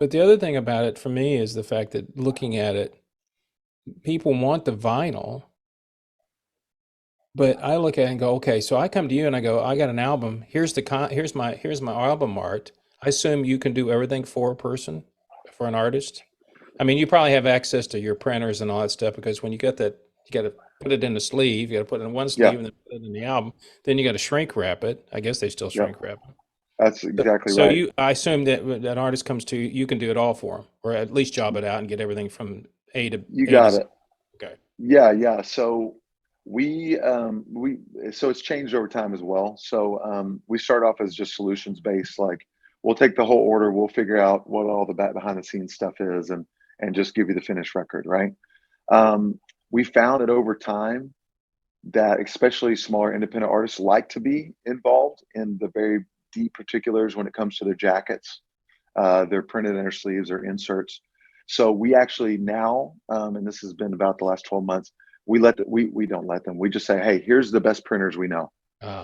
[SPEAKER 1] but the other thing about it for me is the fact that looking at it, people want the vinyl, but I look at it and go, okay, so I come to you and I go, I got an album. Here's my album art. I assume you can do everything for a person, for an artist. I mean, you probably have access to your printers and all that stuff because when you get that, you got to put it in the sleeve. You got to put it in one
[SPEAKER 2] Yeah.
[SPEAKER 1] sleeve and then put it in the album. Then you got to shrink wrap it. I guess they still
[SPEAKER 2] Yep.
[SPEAKER 1] shrink wrap them.
[SPEAKER 2] That's
[SPEAKER 1] So,
[SPEAKER 2] exactly
[SPEAKER 1] so
[SPEAKER 2] right.
[SPEAKER 1] I assume that when that artist comes to you, you can do it all for them, or at least job it out and get everything from
[SPEAKER 2] You
[SPEAKER 1] A to
[SPEAKER 2] got
[SPEAKER 1] Z.
[SPEAKER 2] it.
[SPEAKER 1] Okay.
[SPEAKER 2] Yeah, yeah. So we so it's changed over time as well. So we start off as just solutions based. Like we'll take the whole order, we'll figure out what all the behind the scenes stuff is, and just give you the finished record, right? We found that over time that especially smaller independent artists like to be involved in the very deep particulars when it comes to their jackets, their printed inner sleeves or inserts. So we actually now, and this has been about the last 12 months, we don't let them. We just say, hey, here's the best printers we know.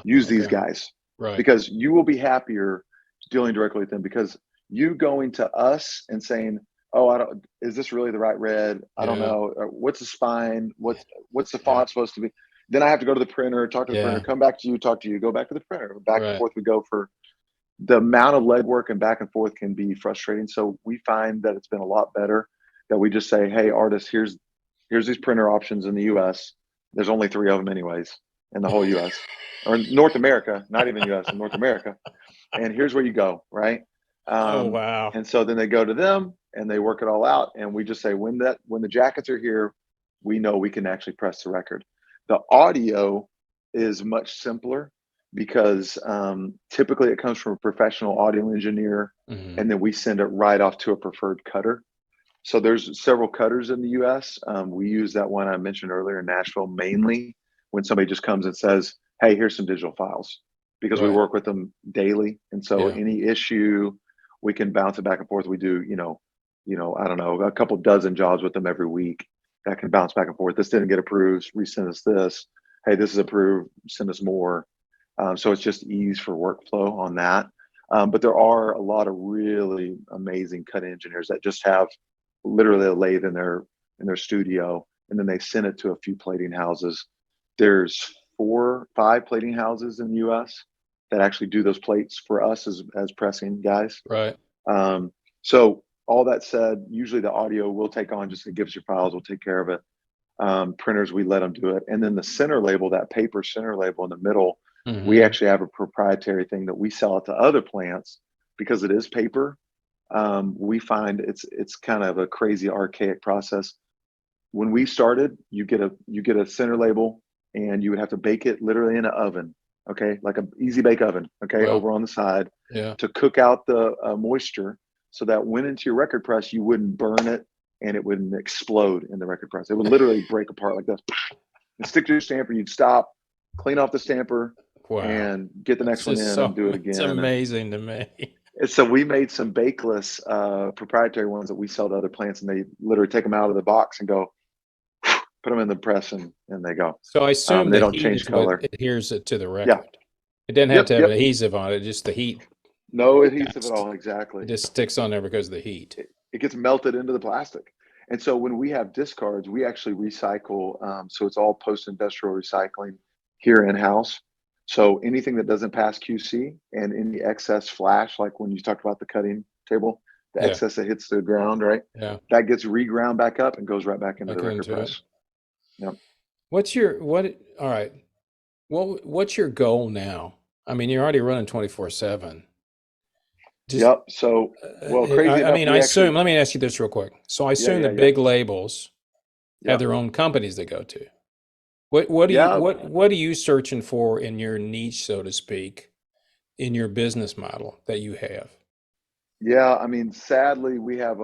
[SPEAKER 2] Use these
[SPEAKER 1] Okay.
[SPEAKER 2] guys
[SPEAKER 1] Right.
[SPEAKER 2] because you will be happier dealing directly with them because you going to us and saying, oh, I don't, is this really the right red? I don't
[SPEAKER 1] Yeah.
[SPEAKER 2] know. What's the spine? What's the
[SPEAKER 1] Yeah.
[SPEAKER 2] font supposed to be? Then I have to go to the printer, talk to the printer,
[SPEAKER 1] Yeah.
[SPEAKER 2] come back to you, talk to you, go back to the printer, back and
[SPEAKER 1] Right.
[SPEAKER 2] forth we go for the amount of legwork and back and forth can be frustrating. So we find that it's been a lot better that we just say, hey, artists, here's these printer options in the US. There's only three of them anyways in the whole US or North America, not even US, in North America. And here's where you go, right?
[SPEAKER 1] Oh,
[SPEAKER 2] Um,
[SPEAKER 1] wow.
[SPEAKER 2] and so then they go to them and they work it all out. And we just say, when the jackets are here, we know we can actually press the record. The audio is much simpler because typically it comes from a professional audio engineer,
[SPEAKER 1] Hmm.
[SPEAKER 2] and then we send it right off to a preferred cutter. So there's several cutters in the U.S. We use that one I mentioned earlier in Nashville mainly when somebody just comes and says, "Hey, here's some digital files," because we
[SPEAKER 1] Right.
[SPEAKER 2] work with them daily, and so
[SPEAKER 1] Yeah.
[SPEAKER 2] any issue we can bounce it back and forth. We do, I don't know, a couple dozen jobs with them every week that can bounce back and forth. This didn't get approved. Resend us this. Hey, this is approved. Send us more. So it's just ease for workflow on that. But there are a lot of really amazing cut engineers that just have literally a lathe in their studio, and then they send it to a few plating houses. There's 5 plating houses in the U.S. that actually do those plates for us as pressing guys.
[SPEAKER 1] Right.
[SPEAKER 2] So all that said, usually the audio will take on just to give us your files. We'll take care of it. Printers, we let them do it. And then the center label, that paper center label in the middle, we
[SPEAKER 1] Hmm.
[SPEAKER 2] actually have a proprietary thing that we sell it to other plants because it is paper. We find it's kind of a crazy archaic process. When we started, you get a center label and you would have to bake it literally in an oven, okay, like a easy bake oven, okay,
[SPEAKER 1] Wow.
[SPEAKER 2] over on the side
[SPEAKER 1] Yeah.
[SPEAKER 2] to cook out the moisture so that when into your record press you wouldn't burn it and it wouldn't explode in the record press. It would literally break apart like this and stick to your stamper. You'd stop, clean off the stamper,
[SPEAKER 1] Wow.
[SPEAKER 2] and get the
[SPEAKER 1] That's
[SPEAKER 2] next one
[SPEAKER 1] just
[SPEAKER 2] in and
[SPEAKER 1] so,
[SPEAKER 2] do it
[SPEAKER 1] it's
[SPEAKER 2] again.
[SPEAKER 1] amazing to me.
[SPEAKER 2] And so we made some bakeless proprietary ones that we sell to other plants, and they literally take them out of the box and go put them in the press, and they go.
[SPEAKER 1] So I assume
[SPEAKER 2] They
[SPEAKER 1] the
[SPEAKER 2] don't
[SPEAKER 1] heat
[SPEAKER 2] change
[SPEAKER 1] is what
[SPEAKER 2] color.
[SPEAKER 1] adheres it to the
[SPEAKER 2] Yeah.
[SPEAKER 1] record. It didn't have
[SPEAKER 2] Yep.
[SPEAKER 1] to have
[SPEAKER 2] Yep.
[SPEAKER 1] adhesive on it, just the heat.
[SPEAKER 2] No adhesive at
[SPEAKER 1] Cast.
[SPEAKER 2] all. Exactly.
[SPEAKER 1] It just sticks on there because of the heat.
[SPEAKER 2] It gets melted into the plastic. And so when we have discards, we actually recycle. So it's all post-industrial recycling here in-house. So anything that doesn't pass QC and any excess flash, like when you talked about the cutting table, the
[SPEAKER 1] Yeah.
[SPEAKER 2] excess that hits the ground, right?
[SPEAKER 1] Yeah.
[SPEAKER 2] That gets reground back up and goes right back into the
[SPEAKER 1] Back
[SPEAKER 2] record
[SPEAKER 1] into it.
[SPEAKER 2] press. Yep.
[SPEAKER 1] All right. What's your goal now? I mean, you're already running 24/7. Just,
[SPEAKER 2] Yep. So, well, crazy
[SPEAKER 1] I
[SPEAKER 2] enough,
[SPEAKER 1] mean, I
[SPEAKER 2] we
[SPEAKER 1] assume,
[SPEAKER 2] actually,
[SPEAKER 1] let me ask you this real quick. So I
[SPEAKER 2] yeah,
[SPEAKER 1] assume the
[SPEAKER 2] yeah, yeah,
[SPEAKER 1] big labels have
[SPEAKER 2] yep,
[SPEAKER 1] their own companies they go to.
[SPEAKER 2] yeah,
[SPEAKER 1] What are you searching for in your niche, so to speak, in your business model that you have?
[SPEAKER 2] yeah. I mean, sadly, we have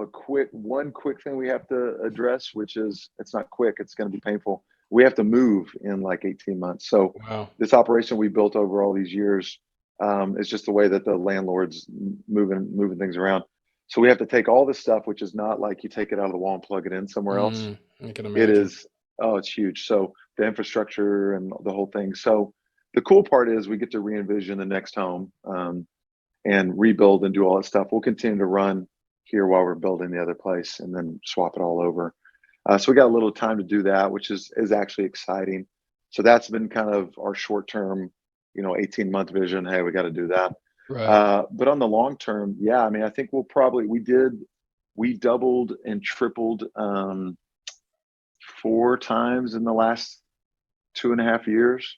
[SPEAKER 2] one quick thing we have to address, which is it's not quick. It's going to be painful. We have to move in like 18 months. So,
[SPEAKER 1] Wow.
[SPEAKER 2] this operation we built over all these years is just the way that the landlord's moving things around. So we have to take all this stuff, which is not like you take it out of the wall and plug it in somewhere else.
[SPEAKER 1] I can
[SPEAKER 2] It
[SPEAKER 1] imagine.
[SPEAKER 2] is, oh, it's huge. So the infrastructure and the whole thing. So the cool part is we get to re-envision the next home and rebuild and do all that stuff. We'll continue to run here while we're building the other place and then swap it all over. So we got a little time to do that, which is actually exciting. So that's been kind of our short term, 18-month vision. Hey, we got to do that.
[SPEAKER 1] Right.
[SPEAKER 2] But on the long term, yeah, I mean, I think we doubled and tripled 4 times in the last 2.5 years.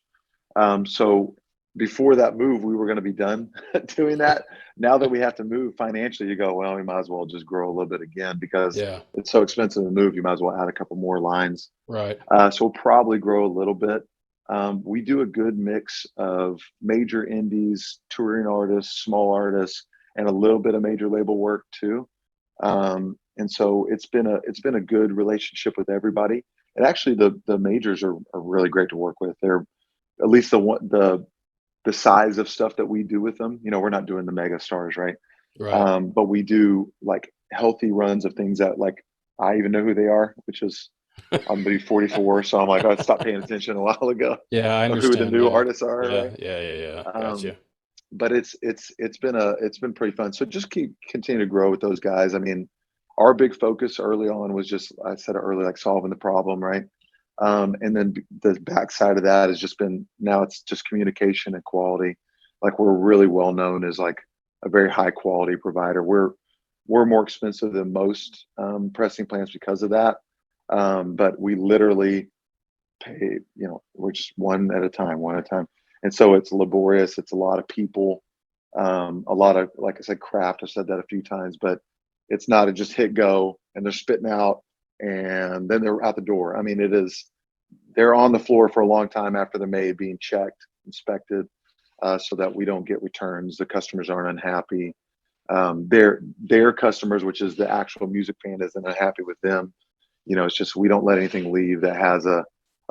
[SPEAKER 2] So before that move, we were going to be done doing that. Now that we have to move financially, you go, well, we might as well just grow a little bit again because
[SPEAKER 1] Yeah.
[SPEAKER 2] it's so expensive to move. You might as well add a couple more lines.
[SPEAKER 1] Right.
[SPEAKER 2] So we'll probably grow a little bit. We do a good mix of major indies, touring artists, small artists, and a little bit of major label work too. And so it's been a good relationship with everybody. And actually, the majors are really great to work with. They're at least the size of stuff that we do with them. We're not doing the mega stars, right?
[SPEAKER 1] Right.
[SPEAKER 2] But we do like healthy runs of things that like I even know who they are, which is I'm gonna be 44, so I'm like, I stopped paying attention a while ago
[SPEAKER 1] Yeah, I
[SPEAKER 2] of who the
[SPEAKER 1] understand.
[SPEAKER 2] new
[SPEAKER 1] Yeah.
[SPEAKER 2] artists are,
[SPEAKER 1] Yeah.
[SPEAKER 2] right?
[SPEAKER 1] Yeah. Yeah. Yeah.
[SPEAKER 2] Um,
[SPEAKER 1] Gotcha.
[SPEAKER 2] but it's been pretty fun. So just keep continue to grow with those guys. I mean, our big focus early on was just I said it earlier, like solving the problem, right? And then the backside of that has just been now it's just communication and quality. Like we're really well known as like a very high quality provider. We're more expensive than most pressing plants because of that. But we literally pay, we're just one at a time. And so it's laborious. It's a lot of people, a lot of, like I said, craft. I've said that a few times, but it's not a just hit go and they're spitting out and then they're out the door. I mean, they're on the floor for a long time after they're made, being checked, inspected, so that we don't get returns. The customers aren't unhappy. Their customers, which is the actual music fan, isn't unhappy with them. It's just we don't let anything leave that has a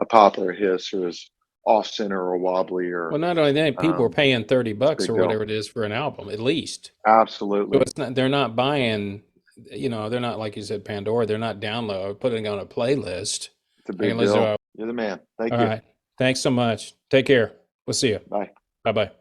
[SPEAKER 2] pop or a hiss or is off center or wobbly or
[SPEAKER 1] Well, not only that, people are paying 30
[SPEAKER 2] it's a
[SPEAKER 1] bucks
[SPEAKER 2] big
[SPEAKER 1] or
[SPEAKER 2] deal.
[SPEAKER 1] whatever it is for an album, at least. So
[SPEAKER 2] Absolutely.
[SPEAKER 1] it's not, they're not buying, they're not, like you said, Pandora, they're not download, putting on a playlist.
[SPEAKER 2] It's a
[SPEAKER 1] I can
[SPEAKER 2] big
[SPEAKER 1] listen to,
[SPEAKER 2] deall You're the man. Thank
[SPEAKER 1] all
[SPEAKER 2] you.
[SPEAKER 1] right. Thanks so much. Take care. We'll see you.
[SPEAKER 2] Bye.
[SPEAKER 1] Bye bye.